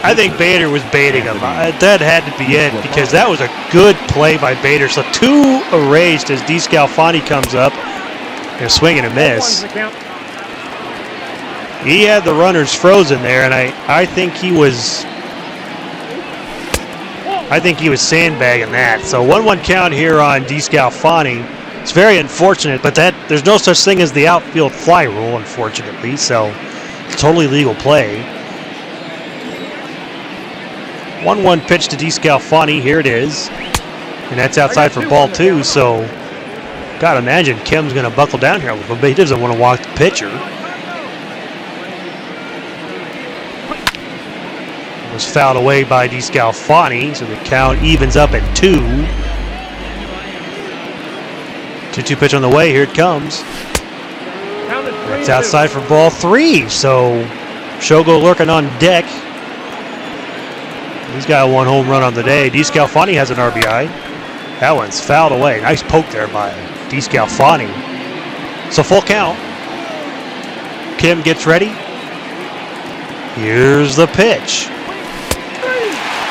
I think Bader was baiting him. That had to be it because that was a good play by Bader. So 2 erased as Scalfani comes up and swing and a miss. He had the runners frozen there, and I think he was I think he was sandbagging that. So 1-1 count here on DeScalfani. It's very unfortunate, but there's no such thing as the outfield fly rule, unfortunately. So it's totally legal play. 1-1 pitch to DeScalfani. Here it is. And that's outside for ball 2. So, gotta imagine Kim's going to buckle down here a little bit. He doesn't want to walk the pitcher. It was fouled away by DeScalfani, so the count evens up at 2. 2-2 pitch on the way. Here it comes. It's outside for ball 3. So, Shogo lurking on deck. He's got 1 home run on the day. DeScalfani has an RBI. That one's fouled away. Nice poke there by DeScalfani. So full count. Kim gets ready. Here's the pitch.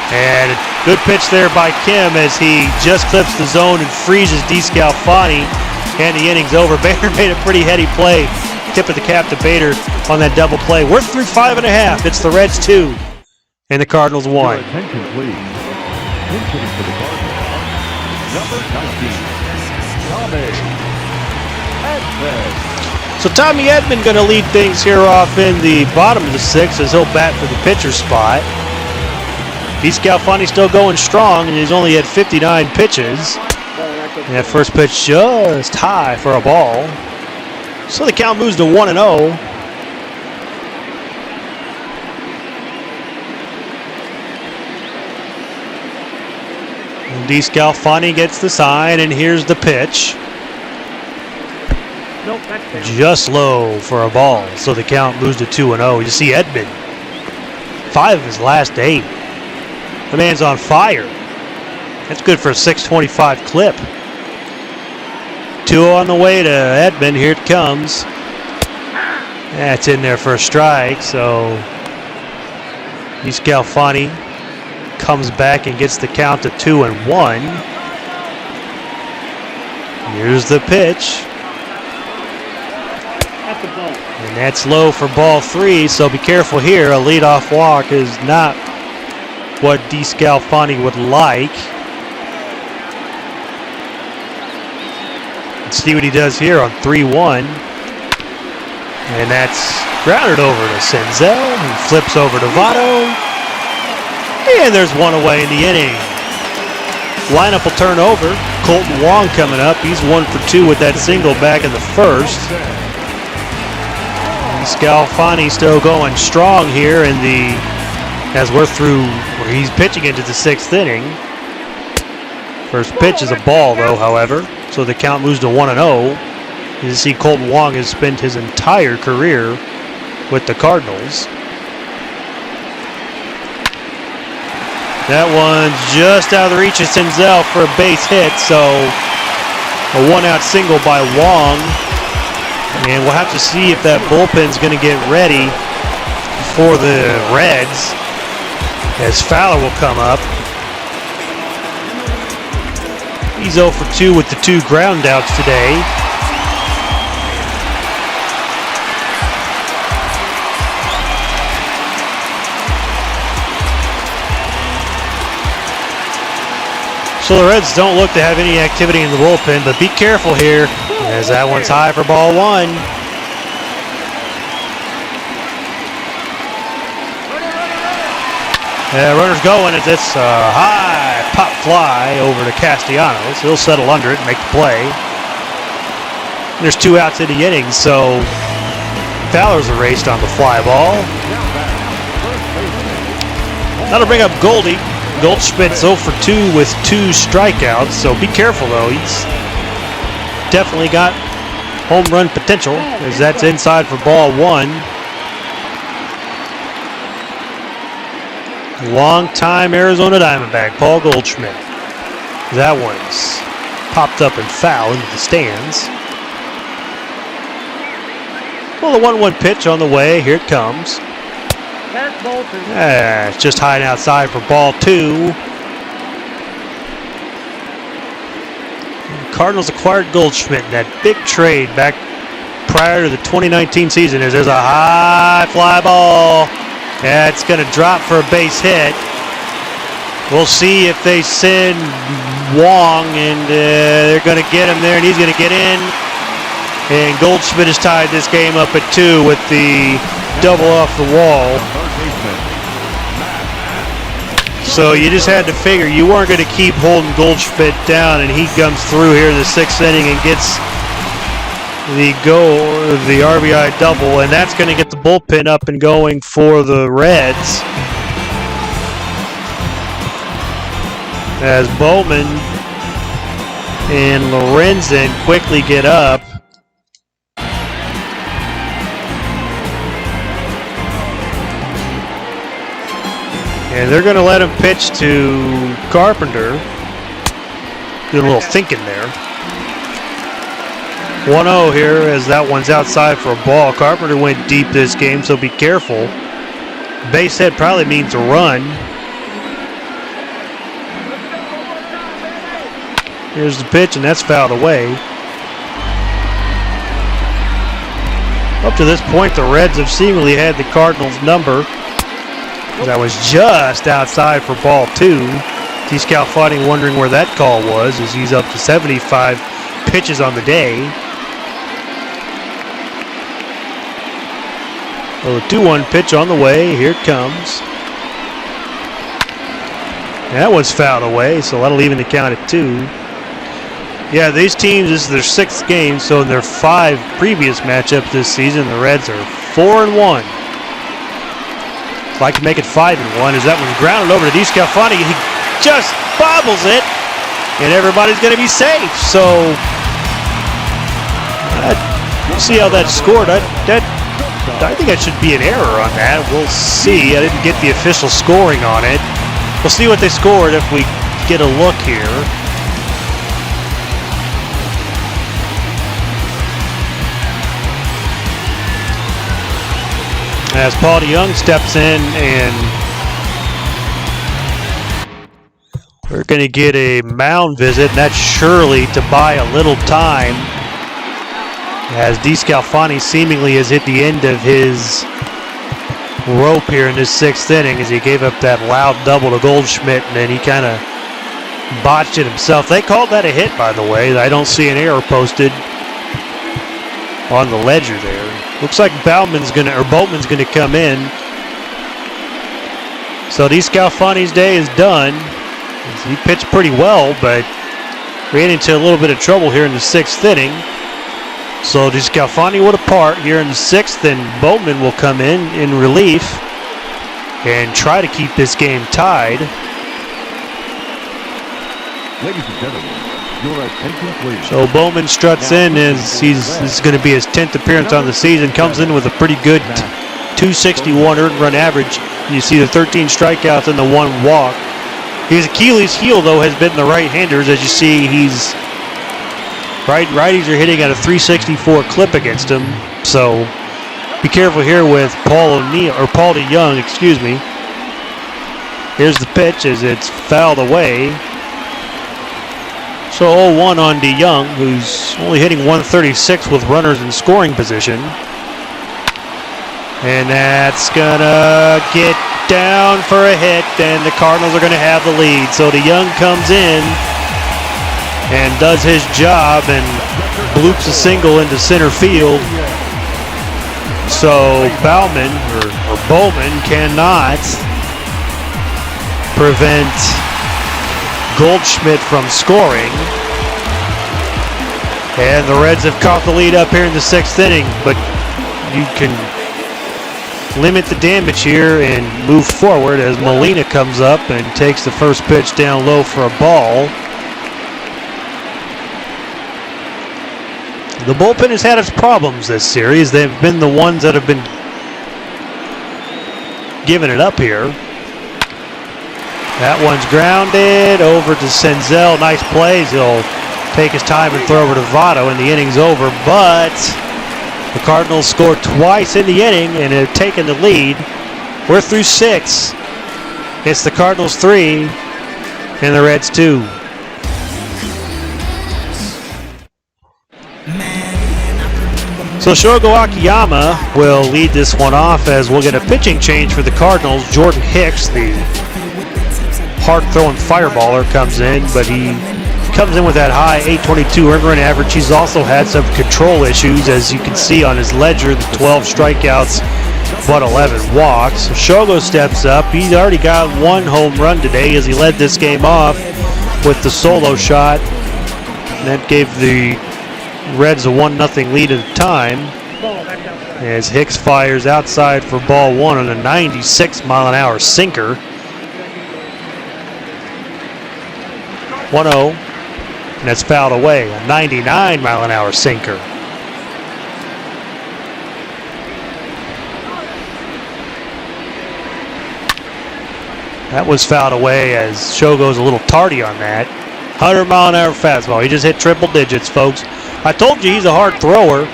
And good pitch there by Kim as he just clips the zone and freezes DeScalfani. And the inning's over. Bader made a pretty heady play. Tip of the cap to Bader on that double play. We're through 5.5. It's the Reds 2 and the Cardinals 1. Attention, please. Attention for the Cardinals. Number 19, Tommy Edman. So Tommy Edman going to lead things here off in the bottom of the 6th as he'll bat for the pitcher spot. DeScalfani still going strong, and he's only had 59 pitches. And that first pitch just high for a ball. So the count moves to 1-0. DeScalfani gets the sign, and here's the pitch. Nope, that's down. Just low for a ball, so the count moves to 2-0. You see Edman, 5 of his last 8. The man's on fire. That's good for a 625 clip. 2 on the way to Edman. Here it comes. That's in there for a strike, so DeScalfani comes back and gets the count to 2-1. Here's the pitch. That's a ball. And that's low for ball 3, so be careful here. A leadoff walk is not what DeScalfani would like. Let's see what he does here on 3-1. And that's grounded over to Senzel. He flips over to Votto. And there's 1 away in the inning. Lineup will turn over. Colton Wong coming up. He's 1 for 2 with that single back in the first. DeScalfani still going strong here in as we're through where he's pitching into the 6th inning. First pitch is a ball though, however. So the count moves to 1-0. You see Colton Wong has spent his entire career with the Cardinals. That one's just out of the reach of Senzel for a base hit, so a 1-out single by Wong. And we'll have to see if that bullpen's going to get ready for the Reds as Fowler will come up. He's 0 for 2 with the 2 ground outs today. So the Reds don't look to have any activity in the bullpen, but be careful here as that one's high for ball 1. Runner's going as it's a high pop fly over to Castellanos. He'll settle under it and make the play. There's 2 outs in the inning, so Fowler's erased on the fly ball. That'll bring up Goldie. Goldschmidt's 0 for 2 with 2 strikeouts, so be careful though. He's definitely got home run potential as that's inside for ball 1. Long-time Arizona Diamondback, Paul Goldschmidt. That one's popped up and foul into the stands. Well, the 1-1 pitch on the way. Here it comes. It's just hiding outside for ball 2. The Cardinals acquired Goldschmidt in that big trade back prior to the 2019 season. There's a high fly ball. That's going to drop for a base hit. We'll see if they send Wong, and they're going to get him there, and he's going to get in. And Goldschmidt has tied this game up at 2 with the double off the wall. So you just had to figure you weren't going to keep holding Goldschmidt down, and he comes through here in the 6th inning and gets the RBI double, and that's going to get the bullpen up and going for the Reds. As Bowman and Lorenzen quickly get up. And they're going to let him pitch to Carpenter. Did a little thinking there. 1-0 here as that one's outside for a ball. Carpenter went deep this game, so be careful. Base hit probably means a run. Here's the pitch, and that's fouled away. Up to this point, the Reds have seemingly had the Cardinals' number. That was just outside for ball 2. DeScalfani wondering where that call was as he's up to 75 pitches on the day. Well, the 2-1 pitch on the way. Here it comes. That one's fouled away, so that'll even the count at 2. Yeah, these teams, this is their 6th game, so in their 5 previous matchups this season, the Reds are 4-1. Like to make it 5-1 as that one's grounded over to DeScalfani. He just bobbles it, and everybody's going to be safe. So, we'll see how that's scored. I think that should be an error on that. We'll see. I didn't get the official scoring on it. We'll see what they scored if we get a look here. As Paul DeYoung steps in, and we're going to get a mound visit, and that's surely to buy a little time, as DeScalfani seemingly has hit the end of his rope here in this 6th inning as he gave up that loud double to Goldschmidt, and then he kind of botched it himself. They called that a hit, by the way. I don't see an error posted on the ledger there. Looks like Bowman's Boatman's gonna come in. So DeScalfani's day is done. He pitched pretty well, but ran into a little bit of trouble here in the 6th inning. So DeScalfani will depart here in the 6th, and Boatman will come in relief and try to keep this game tied. Ladies and gentlemen, your attention please. So Bowman struts in as this is going to be his 10th appearance on the season. Comes in with a pretty good 261 earned run average. You see the 13 strikeouts and the 1 walk. His Achilles heel, though, has been the right-handers. As you see, righties are hitting at a 364 clip against him. So be careful here with Paul DeYoung, excuse me. Here's the pitch as it's fouled away. So 0-1 on DeYoung, who's only hitting 136 with runners in scoring position. And that's going to get down for a hit, and the Cardinals are going to have the lead. So DeYoung comes in and does his job and bloops a single into center field. So Bowman cannot prevent Goldschmidt from scoring, and the Reds have caught the lead up here in the 6th inning, but you can limit the damage here and move forward as Molina comes up and takes the first pitch down low for a ball. The bullpen has had its problems this series. They've been the ones that have been giving it up here. That one's grounded over to Senzel. Nice plays. He'll take his time and throw over to Votto, and the inning's over. But the Cardinals scored twice in the inning, and have taken the lead. We're through 6. It's the Cardinals 3 and the Reds 2. So Shogo Akiyama will lead this one off as we'll get a pitching change for the Cardinals. Jordan Hicks, the hard-throwing fireballer comes in, but he comes in with that high 822 earned run average. He's also had some control issues, as you can see on his ledger, the 12 strikeouts, but 11 walks. So Shogo steps up. He's already got 1 home run today as he led this game off with the solo shot. And that gave the Reds a 1-0 lead at the time. As Hicks fires outside for ball 1 on a 96-mile-an-hour sinker. 1-0. And that's fouled away. A 99-mile-an-hour sinker. That was fouled away as Shogo's a little tardy on that. 100-mile-an-hour fastball. He just hit triple digits, folks. I told you he's a hard thrower.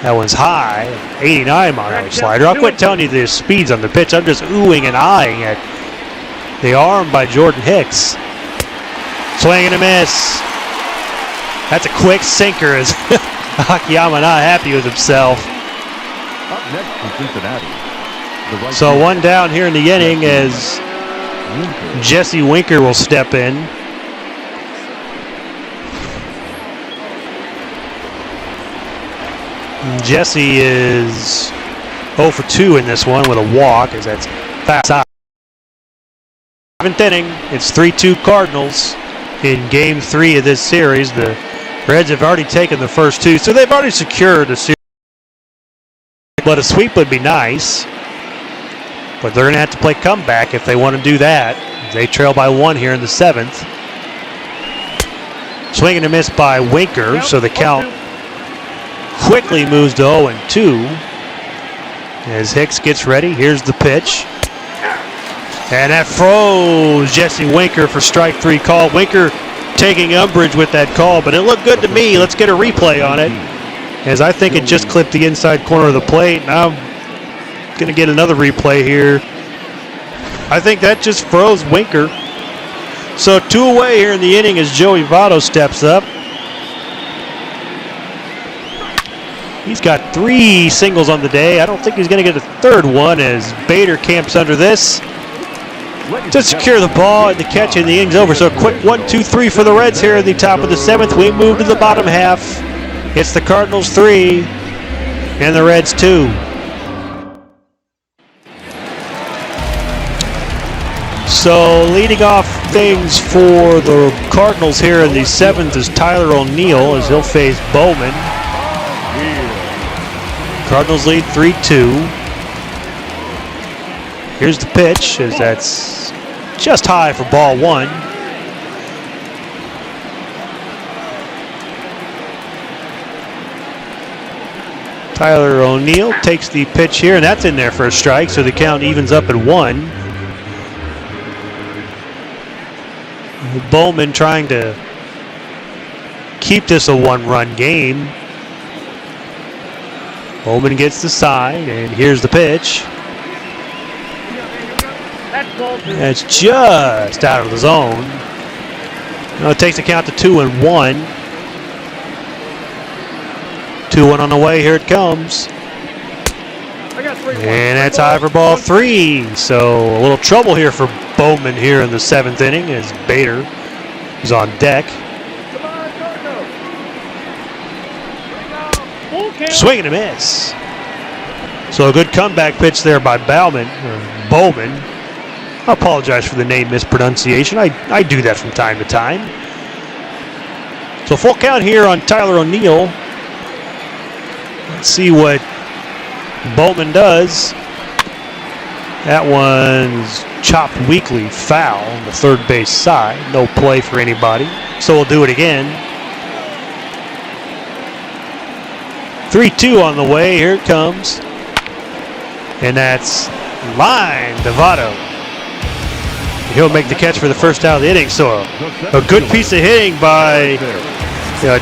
That one's high. 89-mile-an-hour slider. I'll quit telling you the speeds on the pitch. I'm just oohing and eyeing at the arm by Jordan Hicks. Swing and a miss. That's a quick sinker as Akiyama not happy with himself. Up next from Cincinnati. So one down here in the inning as Jesse Winker will step in. Jesse is 0 for 2 in this one with a walk, as that's fast side. 7th inning, it's 3-2 Cardinals in Game 3 of this series. The Reds have already taken the first 2, so they've already secured the series. But a sweep would be nice. But they're going to have to play comeback if they want to do that. They trail by 1 here in the 7th. Swing and a miss by Winker, so the count quickly moves to 0-2. As Hicks gets ready, here's the pitch. And that froze Jesse Winker for strike 3 call. Winker taking umbrage with that call, but it looked good to me. Let's get a replay on it, as I think it just clipped the inside corner of the plate. Now going to get another replay here. I think that just froze Winker. So 2 away here in the inning as Joey Votto steps up. He's got 3 singles on the day. I don't think he's going to get a 3rd one as Bader camps under this to secure the ball and the catch, and the inning's over. So a quick 1-2-3 for the Reds here in the top of the 7th. We move to the bottom half. It's the Cardinals 3 and the Reds 2. So leading off things for the Cardinals here in the 7th is Tyler O'Neill, as he'll face Bowman. Cardinals lead 3-2. Here's the pitch, as that's just high for ball 1. Tyler O'Neill takes the pitch here, and that's in there for a strike, so the count evens up at 1. Bowman trying to keep this a 1-run game. Bowman gets the side, and here's the pitch. That's just out of the zone. Now it takes the count to 2-1. 2-1 on the way. Here it comes. And that's high for ball 3. So a little trouble here for Bowman here in the 7th inning as Bader is on deck. Swing and a miss. So a good comeback pitch there by Bowman. I apologize for the name mispronunciation. I do that from time to time. So full count here on Tyler O'Neill. Let's see what Bowman does. That one's chopped weakly foul on the 3rd base side. No play for anybody. So we'll do it again. 3-2 on the way. Here it comes. And that's line to Votto. He'll make the catch for the first out of the inning. So a good piece of hitting by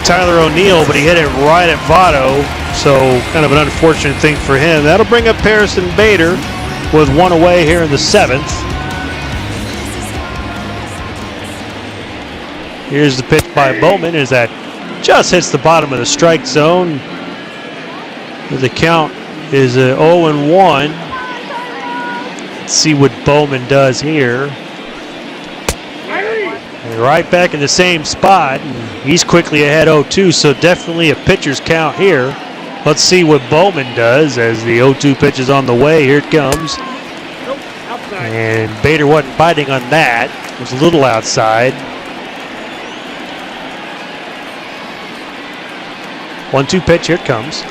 Tyler O'Neill, but he hit it right at Votto. So kind of an unfortunate thing for him. That'll bring up Harrison Bader with 1 away here in the 7th. Here's the pitch by Bowman as that just hits the bottom of the strike zone. The count is 0-1. Let's see what Bowman does here. And right back in the same spot. He's quickly ahead 0-2, so definitely a pitcher's count here. Let's see what Bowman does as the 0-2 pitch is on the way. Here it comes. And Bader wasn't biting on that. It was a little outside. 1-2 pitch, here it comes.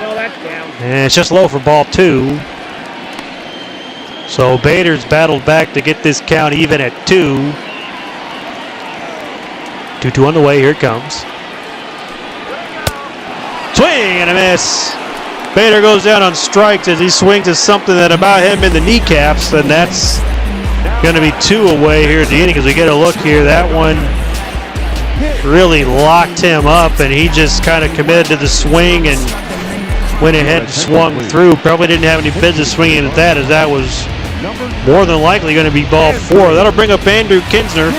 No, that's down. And it's just low for ball 2. So Bader's battled back to get this count even at 2. 2-2 on the way, here it comes. Swing and a miss. Bader goes down on strikes as he swings at something that about him in the kneecaps, and that's going to be 2 away here at the inning as we get a look here. That one really locked him up, and he just kind of committed to the swing and went ahead and swung through. Probably didn't have any business swinging at that, as that was more than likely going to be ball 4. That'll bring up Andrew Kisner,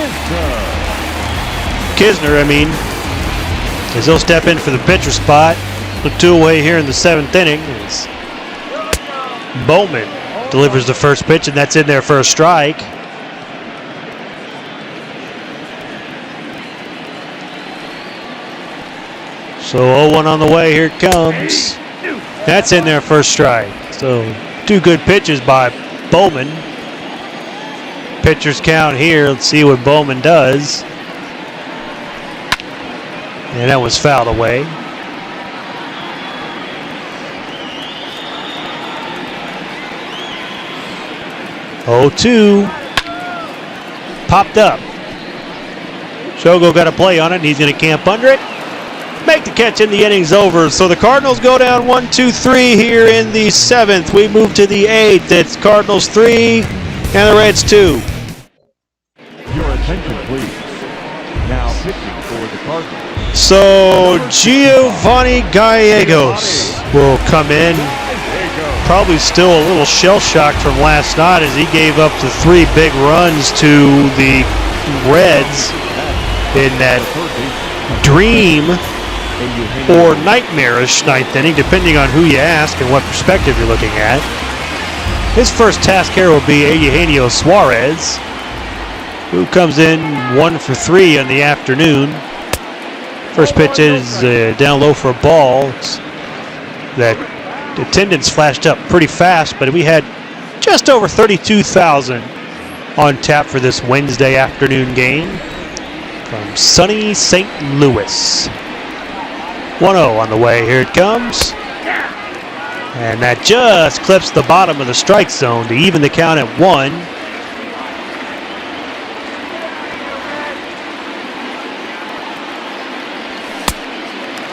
as he'll step in for the pitcher spot. The 2 away here in the 7th inning. As Bowman delivers the first pitch, and that's in there for a strike. So 0-1 on the way, here it comes. That's in there for a strike. So 2 good pitches by Bowman. Pitcher's count here. Let's see what Bowman does. And that was fouled away. Oh, 2 popped up. Shogo got a play on it, and he's going to camp under it. Make the catch, and the inning's over. So the Cardinals go down 1-2-3 here in the 7th. We move to the 8th. It's Cardinals 3 and the Reds 2. Your attention, please. Now pitching for the Cardinals. So Giovanni Gallegos will come in. Probably still a little shell-shocked from last night as he gave up the 3 big runs to the Reds in that dream or nightmarish 9th inning, depending on who you ask and what perspective you're looking at. His first task here will be Eugenio Suarez, who comes in 1 for 3 in the afternoon. First pitch is down low for a ball. That attendance flashed up pretty fast, but we had just over 32,000 on tap for this Wednesday afternoon game from sunny St. Louis. 1-0 on the way, here it comes. And that just clips the bottom of the strike zone to even the count at 1.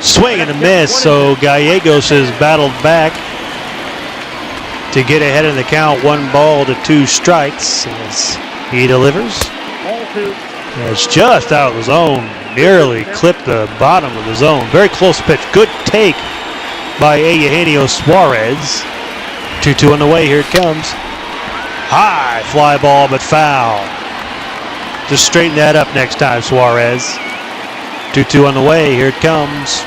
Swing and a miss, so Gallegos has battled back to get ahead in the count. 1-2 strikes as he delivers. It's just out of the zone, nearly clipped the bottom of the zone. Very close pitch, good take by Eugenio Suarez. 2-2 on the way, here it comes. High fly ball, but foul. Just straighten that up next time, Suarez. 2-2 on the way, here it comes.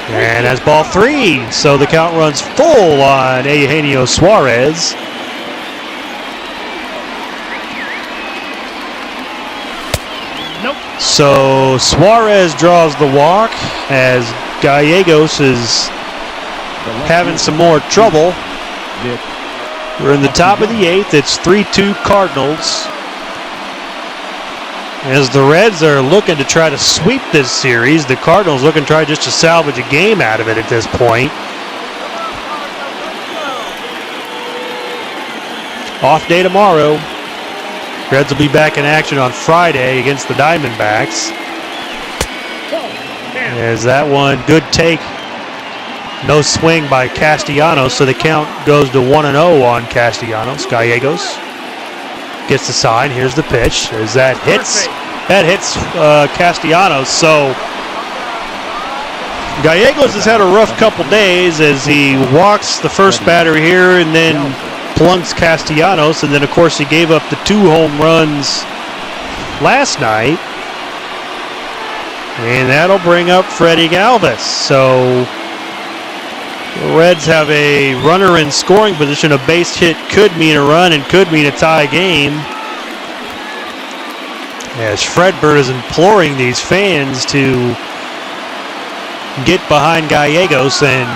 And that's ball 3, so the count runs full on Eugenio Suarez. Nope. So Suarez draws the walk as Gallegos is having some more trouble. We're in the top of the 8th. It's 3-2 Cardinals. As the Reds are looking to try to sweep this series, the Cardinals looking to try just to salvage a game out of it at this point. Off day tomorrow. Reds will be back in action on Friday against the Diamondbacks. As that one, good take. No swing by Castellanos, so the count goes to 1-0 on Castellanos. Gallegos gets the sign. Here's the pitch. As that hits Castellanos. So Gallegos has had a rough couple days as he walks the first batter here and then plunks Castellanos, and then of course he gave up the 2 home runs last night, and that'll bring up Freddie Galvis. So The Reds have a runner in scoring position. A base hit could mean a run and could mean a tie game. As Fredberg is imploring these fans to get behind Gallegos and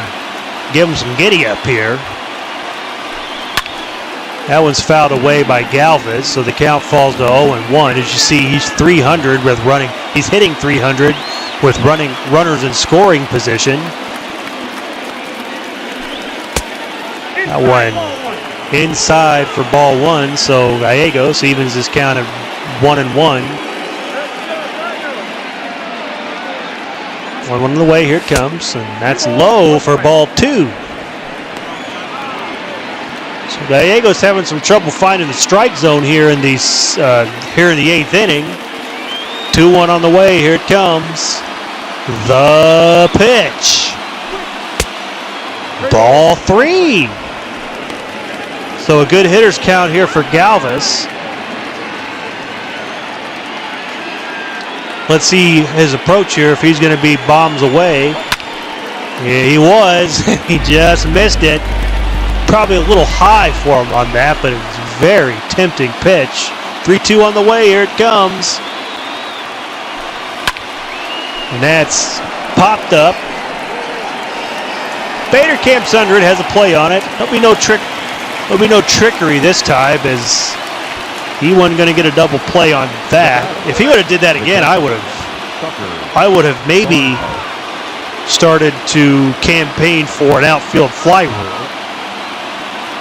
give him some giddy up here. That one's fouled away by Galvis, so the count falls to 0-1. As you see, he's 300 with running. He's hitting 300 with runners in scoring position. That one inside for ball one, so Gallegos evens his count of 1-1. 1-1 on the way, here it comes, and that's low for ball two. So Gallegos having some trouble finding the strike zone here in the 8th inning. 2-1 on the way, here it comes. The pitch. Ball three. So a good hitter's count here for Galvis. Let's see his approach here, if he's going to be bombs away. Yeah, he was. He just missed it. Probably a little high for him on that, but it's a very tempting pitch. 3-2 on the way, here it comes. And that's popped up. Bader camps under it, has a play on it. There'll be no trickery this time, as he wasn't going to get a double play on that. If he would have did that again, I would have maybe started to campaign for an outfield fly rule.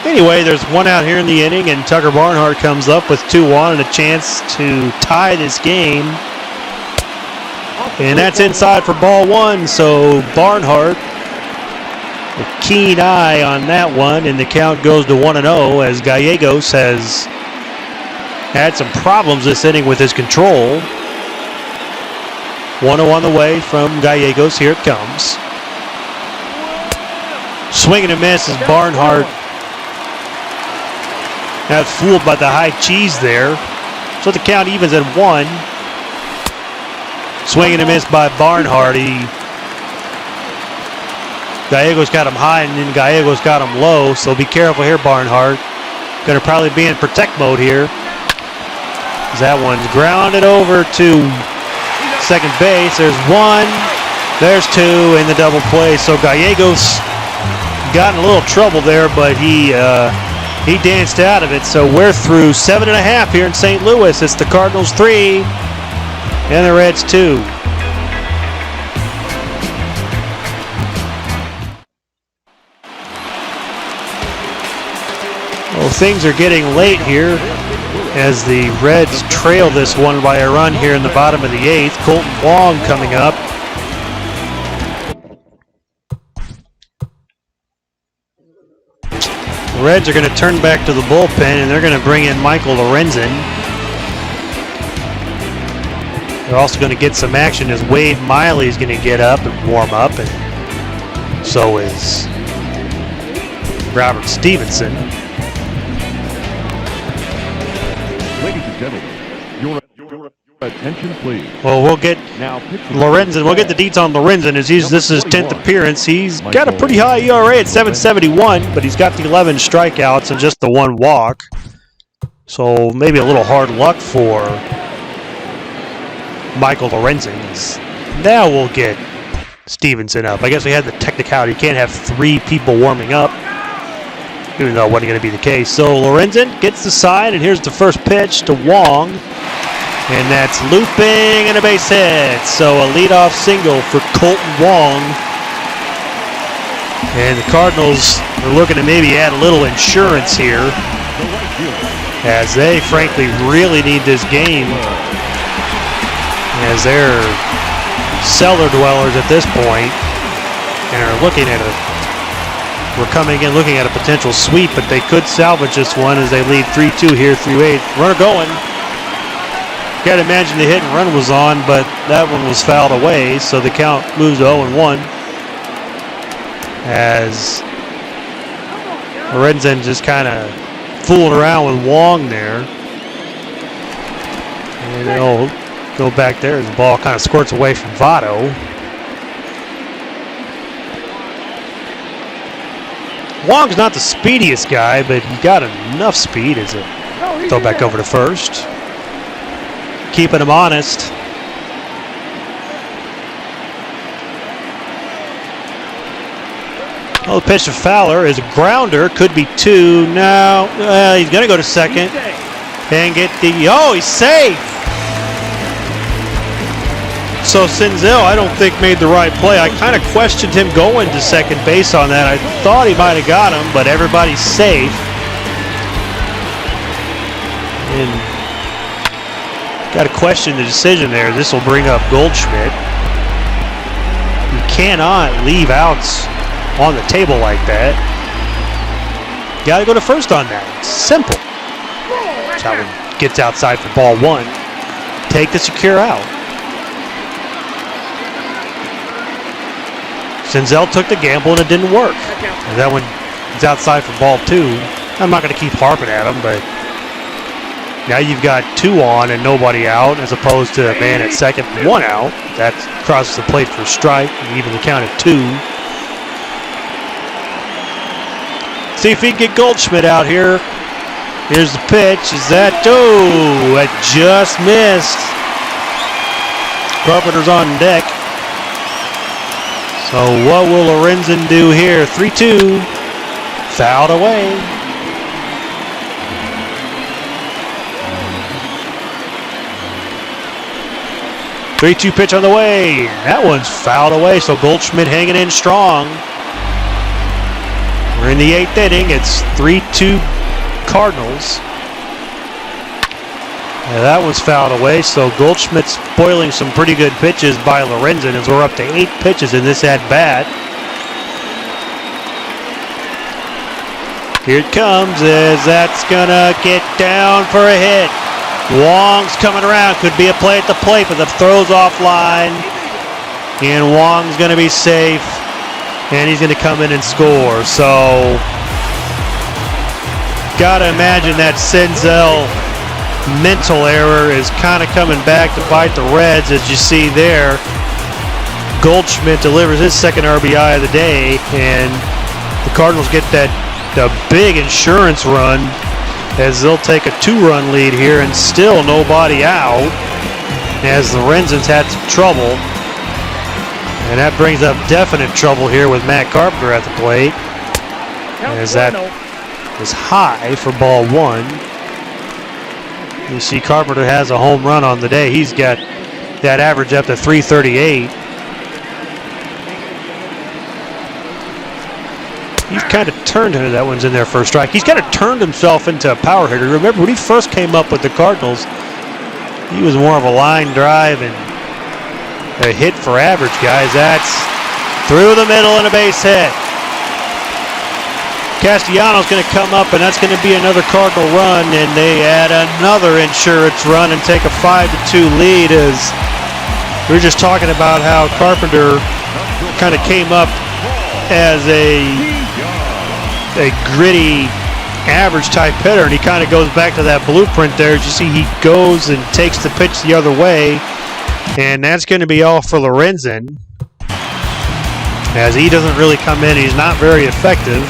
Anyway, there's one out here in the inning, and Tucker Barnhart comes up with 2 on and a chance to tie this game. And that's inside for ball one, so Barnhart, a keen eye on that one, and the count goes to 1-0 as Gallegos has had some problems this inning with his control. 1-0 on the way from Gallegos, here it comes. Swing and a miss as Barnhart got fooled by the high cheese there. So the count evens at 1. Swing and a miss by Barnhart. Gallegos got him high and then Gallegos got him low. So be careful here, Barnhart. Going to probably be in protect mode here. That one's grounded over to second base. There's 1. There's 2 in the double play. So Gallegos got in a little trouble there, but he danced out of it. So we're through 7.5 here in St. Louis. It's the Cardinals 3 and the Reds 2. Well, things are getting late here as the Reds trail this one by a run here in the bottom of the 8th. Colton Wong coming up. The Reds are going to turn back to the bullpen, and they're going to bring in Michael Lorenzen. They're also going to get some action as Wade Miley is going to get up and warm up, and so is Robert Stevenson. Ladies and gentlemen, your attention, please. Well, we'll get Lorenzen. We'll get the deets on Lorenzen as this is his 10th appearance. He's got a pretty high ERA at 7.71, but he's got the 11 strikeouts and just the 1 walk. So maybe a little hard luck for Michael Lorenzen. Now we'll get Stevenson up. I guess we had the technicality. You can't have 3 people warming up, even though it wasn't going to be the case. So Lorenzen gets the sign, and here's the first pitch to Wong. And that's looping and a base hit. So a leadoff single for Colton Wong. And the Cardinals are looking to maybe add a little insurance here, as they frankly really need this game, as they're cellar dwellers at this point and are looking at we're coming in looking at a potential sweep, but they could salvage this one as they lead 3-2 here through 8th. Runner going. Can't imagine the hit and run was on, but that one was fouled away, so the count moves to 0-1 as Lorenzen just kind of fooling around with Wong there. And they'll go back there as the ball kind of squirts away from Votto. Wong's not the speediest guy, but he got enough speed as a throw back over to first. Keeping him honest. Oh, the pitch to Fowler is a grounder. Could be two. No, he's going to go to second and get the. Oh, he's safe. So Senzel, I don't think, made the right play. I kind of questioned him going to second base on that. I thought he might have got him, but everybody's safe. And got to question the decision there. This will bring up Goldschmidt. You cannot leave outs on the table like that. Got to go to first on that. It's simple. Chapman gets outside for ball one. Take the secure out. Senzel took the gamble and it didn't work. And that one is outside for ball two. I'm not going to keep harping at him, but now you've got two on and nobody out, as opposed to a man at second and one out. That crosses the plate for a strike, and even the count at two. See if he can get Goldschmidt out here. Here's the pitch. Is that, oh, it just missed. Carpenter's on deck. So what will Lorenzen do here? 3-2. Fouled away. Three-two pitch on the way. That one's fouled away, so Goldschmidt hanging in strong. We're in the eighth inning. It's 3-2 Cardinals. Yeah, that was fouled away, so Goldschmidt's spoiling some pretty good pitches by Lorenzen as we're up to 8 pitches in this at-bat. Here it comes as that's going to get down for a hit. Wong's coming around. Could be a play at the plate, but the throw's offline. And Wong's going to be safe, and he's going to come in and score. So, got to imagine that Senzel mental error is kind of coming back to bite the Reds, as you see there. Goldschmidt delivers his second RBI of the day, and the Cardinals get the big insurance run as they'll take a 2-run lead here, and still nobody out as the Lorenzens had some trouble. And that brings up definite trouble here with Matt Carpenter at the plate, as that is high for ball one. You see Carpenter has a home run on the day. He's got that average up to 338. He's kind of turned into that one's in there for a strike. He's kind of turned himself into a power hitter. Remember, when he first came up with the Cardinals, he was more of a line drive and a hit for average guys. That's through the middle and a base hit. Castellanos going to come up, and that's going to be another Cardinal run, and they add another insurance run and take a 5-2 lead. As we were just talking about how Carpenter kind of came up as a gritty, average type hitter, and he kind of goes back to that blueprint there. As you see, he goes and takes the pitch the other way, and that's going to be all for Lorenzen, as he doesn't really come in. He's not very effective.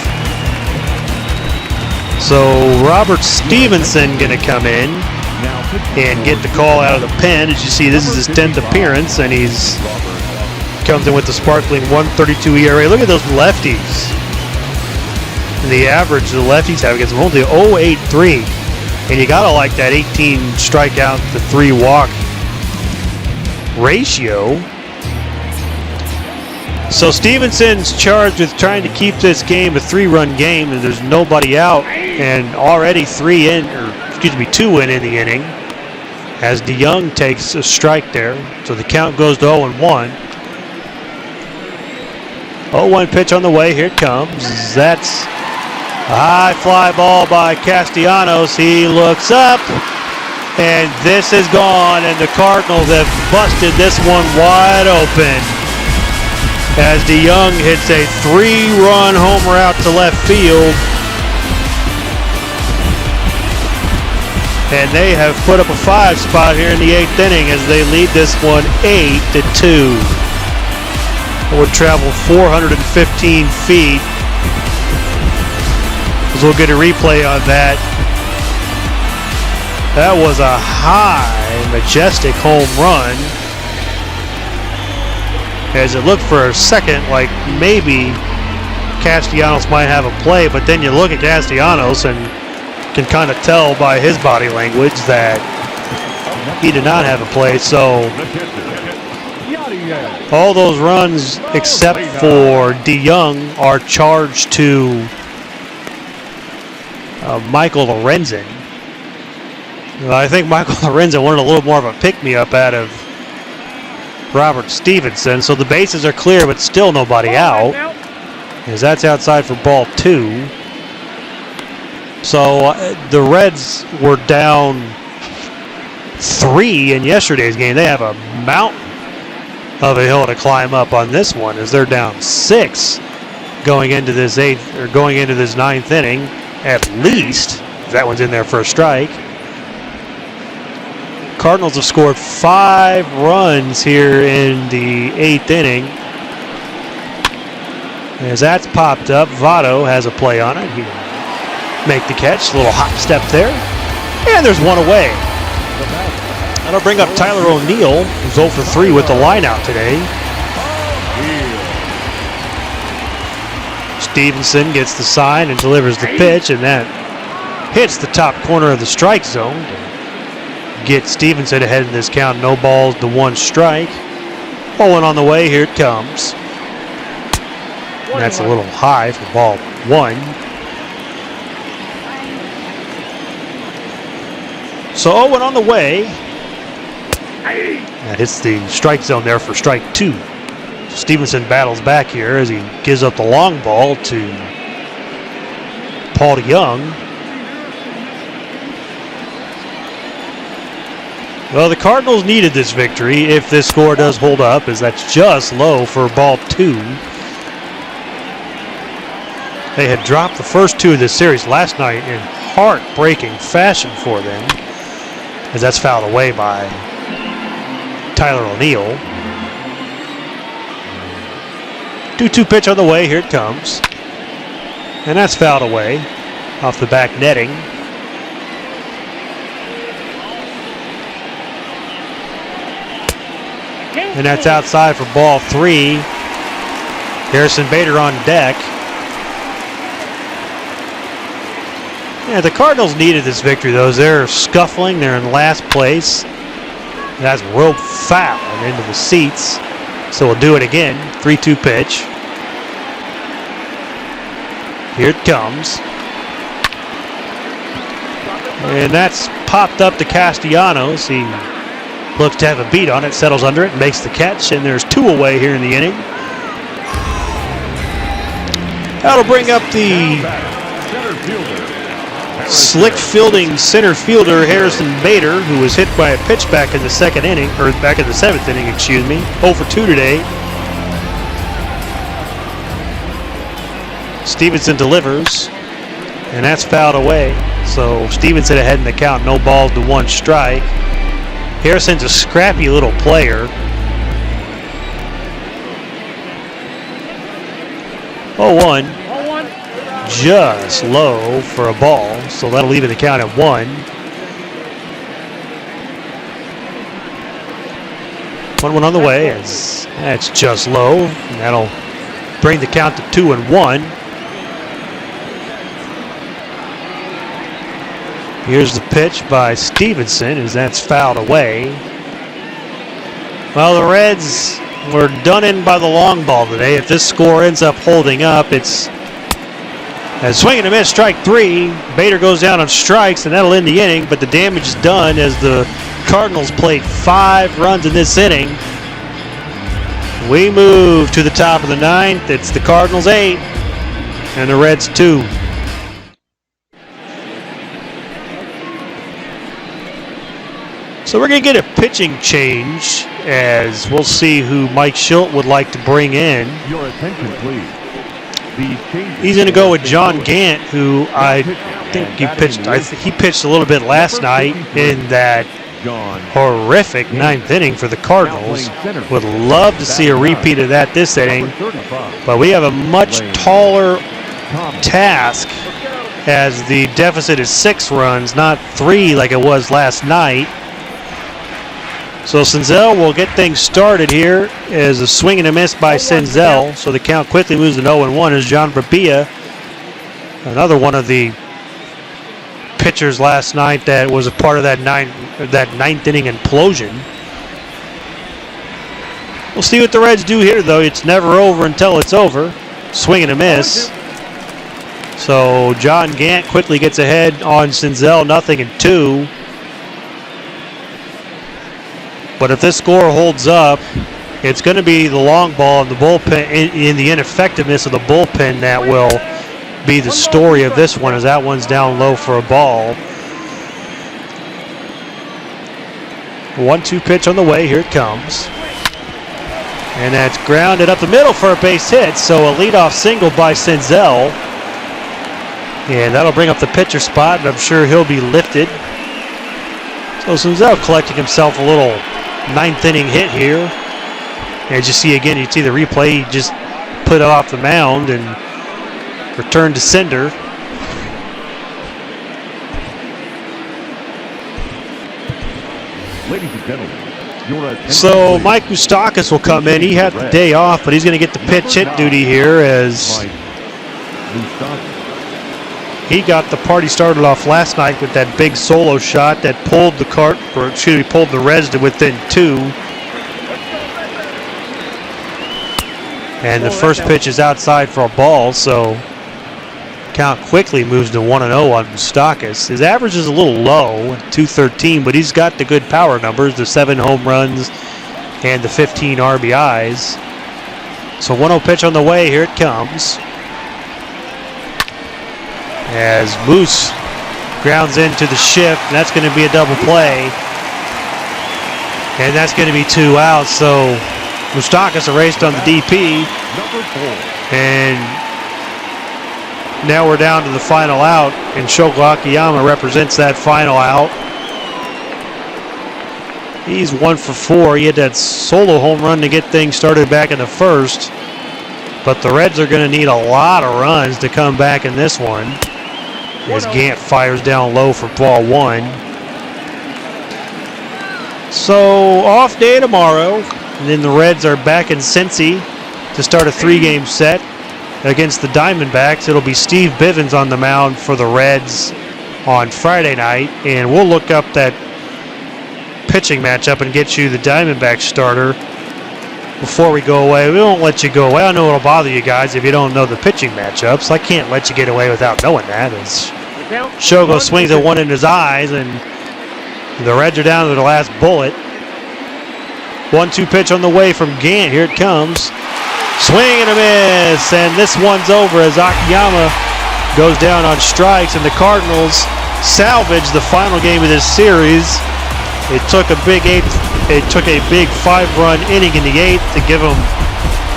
So Robert Stevenson going to come in and get the call out of the pen. As you see, this is his 10th appearance, and he's comes in with the sparkling 1.32 ERA. Look at those lefties. And the average the lefties have against them only 0.83, and you gotta like that 18 strikeout to 3 walk ratio. So Stevenson's charged with trying to keep this game a 3-run game, and there's nobody out, and already 2 in the inning, as DeYoung takes a strike there. So the count goes to 0-1. 0-1 pitch on the way. Here it comes. That's a high fly ball by Castellanos. He looks up, and this is gone, and the Cardinals have busted this one wide open, as DeYoung hits a 3-run homer out to left field. And they have put up a 5 spot here in the 8th inning as they lead this one 8-2. It would travel 415 feet As we'll get a replay on that. That was a high, majestic home run. As it looked for a second like maybe Castellanos might have a play, but then you look at Castellanos and can kind of tell by his body language that he did not have a play. So all those runs except for DeYoung are charged to Michael Lorenzen. I think Michael Lorenzen wanted a little more of a pick-me-up out of Robert Stevenson. So the bases are clear, but still nobody out, as that's outside for ball 2. So the Reds were down 3 in yesterday's game. They have a mountain of a hill to climb up on this one, as they're down 6 going into this ninth inning, at least. That one's in there for a strike. Cardinals have scored 5 runs here in the 8th inning. As that's popped up, Votto has a play on it. He'll make the catch. A little hop step there. And there's one away. That'll bring up Tyler O'Neill, who's 0 for 3 with the line out today. Stevenson gets the sign and delivers the pitch, and that hits the top corner of the strike zone. Get Stevenson ahead in this count. No balls to 1 strike. 0 on the way. Here it comes. And that's a little high for ball 1. So 0 on the way. That hits the strike zone there for strike 2. Stevenson battles back here as he gives up the long ball to Paul DeYoung. Well, the Cardinals needed this victory if this score does hold up, as that's just low for ball 2. They had dropped the first 2 of this series last night in heartbreaking fashion for them, as that's fouled away by Tyler O'Neill. 2-2 pitch on the way. Here it comes. And that's fouled away off the back netting. And that's outside for ball 3. Harrison Bader on deck. Yeah, the Cardinals needed this victory, though. They're scuffling. They're in last place. That's rope foul and into the seats. So we'll do it again. 3-2 pitch. Here it comes. And that's popped up to Castellanos. He looks to have a beat on it, settles under it, makes the catch, and there's 2 away here in the inning. That'll bring up the slick fielding center fielder Harrison Bader, who was hit by a pitch back in the 7th inning, 0 for 2 today. Stevenson delivers, and that's fouled away. So Stevenson ahead in the count, no balls to 1 strike. Harrison's a scrappy little player. 0-1. Just low for a ball, so that'll leave it the count at 1. 1-1 on the way. That's just low, and that'll bring the count to 2-1. Here's the pitch by Stevenson, as that's fouled away. Well, the Reds were done in by the long ball today. If this score ends up holding up, it's a swing and a miss, strike 3. Bader goes down on strikes, and that'll end the inning, but the damage is done as the Cardinals played 5 runs in this inning. We move to the top of the 9th. It's the Cardinals 8 and the Reds 2. So we're going to get a pitching change, as we'll see who Mike Schilt would like to bring in. Your attention, please. He's going to go with John Gant, who I think he pitched a little bit last night in that horrific 9th inning for the Cardinals. Would love to see a repeat of that this inning, but we have a much taller task as the deficit is 6 runs, not 3 like it was last night. So Senzel will get things started here as a swing and a miss by Senzel. So the count quickly moves to 0-1 as John Brabia, another one of the pitchers last night that was a part of that ninth inning implosion. We'll see what the Reds do here, though. It's never over until it's over. Swing and a miss. So John Gant quickly gets ahead on Senzel, 0-2. But if this score holds up, it's going to be the long ball in the bullpen, in the ineffectiveness of the bullpen, that will be the story of this one, as that one's down low for a ball. 1-2 pitch on the way. Here it comes. And that's grounded up the middle for a base hit. So a leadoff single by Senzel. And that'll bring up the pitcher spot, and I'm sure he'll be lifted. So Senzel collecting himself a little 9th inning hit here. As you see again, you see the replay, he just put it off the mound and returned to sender. Ladies and gentlemen, your attention, So please. Mike Moustakas will come in. He had the day off, but he's going to get the pitch hit duty here as Mike Moustakas. he got the party started off last night with that big solo shot that pulled pulled the Reds to within 2. And the first pitch is outside for a ball, so count quickly moves to 1-0 on Moustakas. His average is a little low, 213, but he's got the good power numbers, the 7 home runs and the 15 RBIs. So 1-0 pitch on the way. Here it comes. As Moose grounds into the shift, and that's going to be a double play. And that's going to be 2 outs, so Moustakas erased on the DP. Number 4. And now we're down to the final out, and Shogo Akiyama represents that final out. He's 1 for 4. He had that solo home run to get things started back in the first. But the Reds are going to need a lot of runs to come back in this one, as Gant fires down low for ball 1. So off day tomorrow, and then the Reds are back in Cincy to start a 3-game set against the Diamondbacks. It'll be Steve Bivens on the mound for the Reds on Friday night, and we'll look up that pitching matchup and get you the Diamondback starter before we go away. We won't let you go away. I know it'll bother you guys if you don't know the pitching matchups. I can't let you get away without knowing that. As Shogo swings at one in his eyes, and the Reds are down to the last bullet. 1-2 pitch on the way from Gant. Here it comes. Swing and a miss, and this one's over as Akiyama goes down on strikes, and the Cardinals salvage the final game of this series. It took a big 5-run inning in the 8th to give them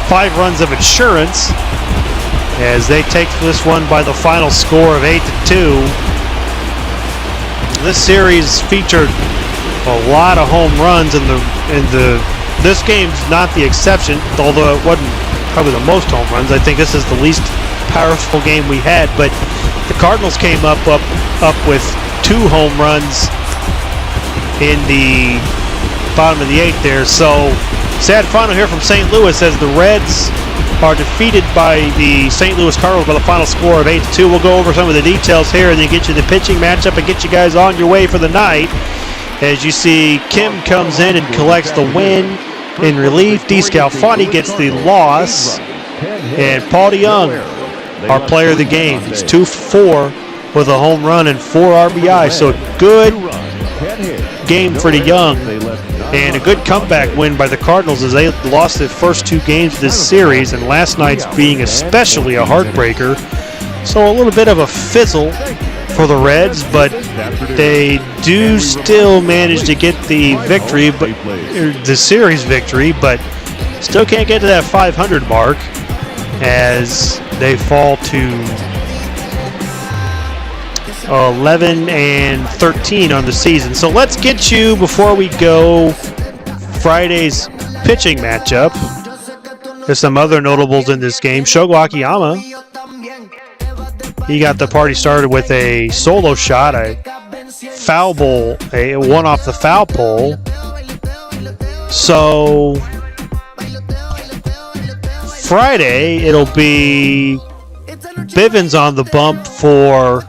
5 runs of insurance, as they take this one by the final score of 8-2. This series featured a lot of home runs, this game's not the exception, although it wasn't probably the most home runs. I think this is the least powerful game we had, but the Cardinals came up with 2 home runs in the bottom of the 8th there. So sad final here from St. Louis as the Reds are defeated by the St. Louis Cardinals by the final score of 8-2. We'll go over some of the details here and then get you the pitching matchup and get you guys on your way for the night. As you see, Kim comes in and collects the win. In relief, D. Scalfani gets the loss. And Paul DeYoung, our player of the game, is 2 for 4 with a home run and 4 RBI. So good game for DeYoung. And a good comeback win by the Cardinals as they lost their first 2 games of this series. And last night's being especially a heartbreaker. So a little bit of a fizzle for the Reds, but they do still manage to get the victory, but the series victory, but still can't get to that 500 mark as they fall to 11-13 on the season. So let's get you, before we go, Friday's pitching matchup. There's some other notables in this game. Shogo Akiyama, He got the party started with a solo shot, a foul ball, a one off the foul pole. So Friday, it'll be Bivens on the bump for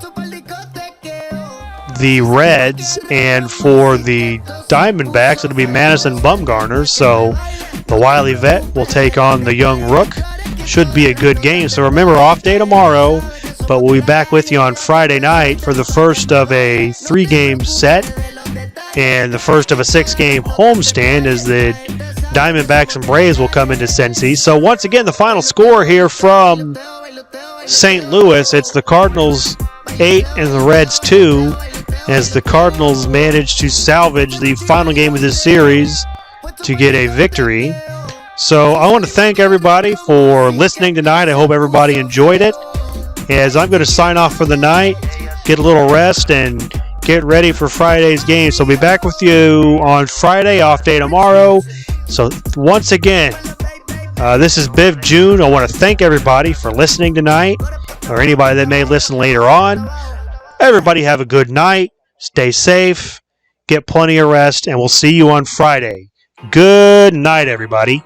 the Reds, and for the Diamondbacks, it'll be Madison Bumgarner. So the wily vet will take on the young rook. Should be a good game. So remember, off day tomorrow, but we'll be back with you on Friday night for the first of a 3-game set and the first of a 6-game homestand as the Diamondbacks and Braves will come into Cincy. So once again, the final score here from St. Louis, it's the Cardinals 8 and the Reds 2, as the Cardinals managed to salvage the final game of this series to get a victory. So I want to thank everybody for listening tonight. I hope everybody enjoyed it. As I'm going to sign off for the night, get a little rest, and get ready for Friday's game. So I'll be back with you on Friday, off day tomorrow. So once again, this is Biv June. I want to thank everybody for listening tonight, or anybody that may listen later on. Everybody have a good night. Stay safe. Get plenty of rest, and we'll see you on Friday. Good night, everybody.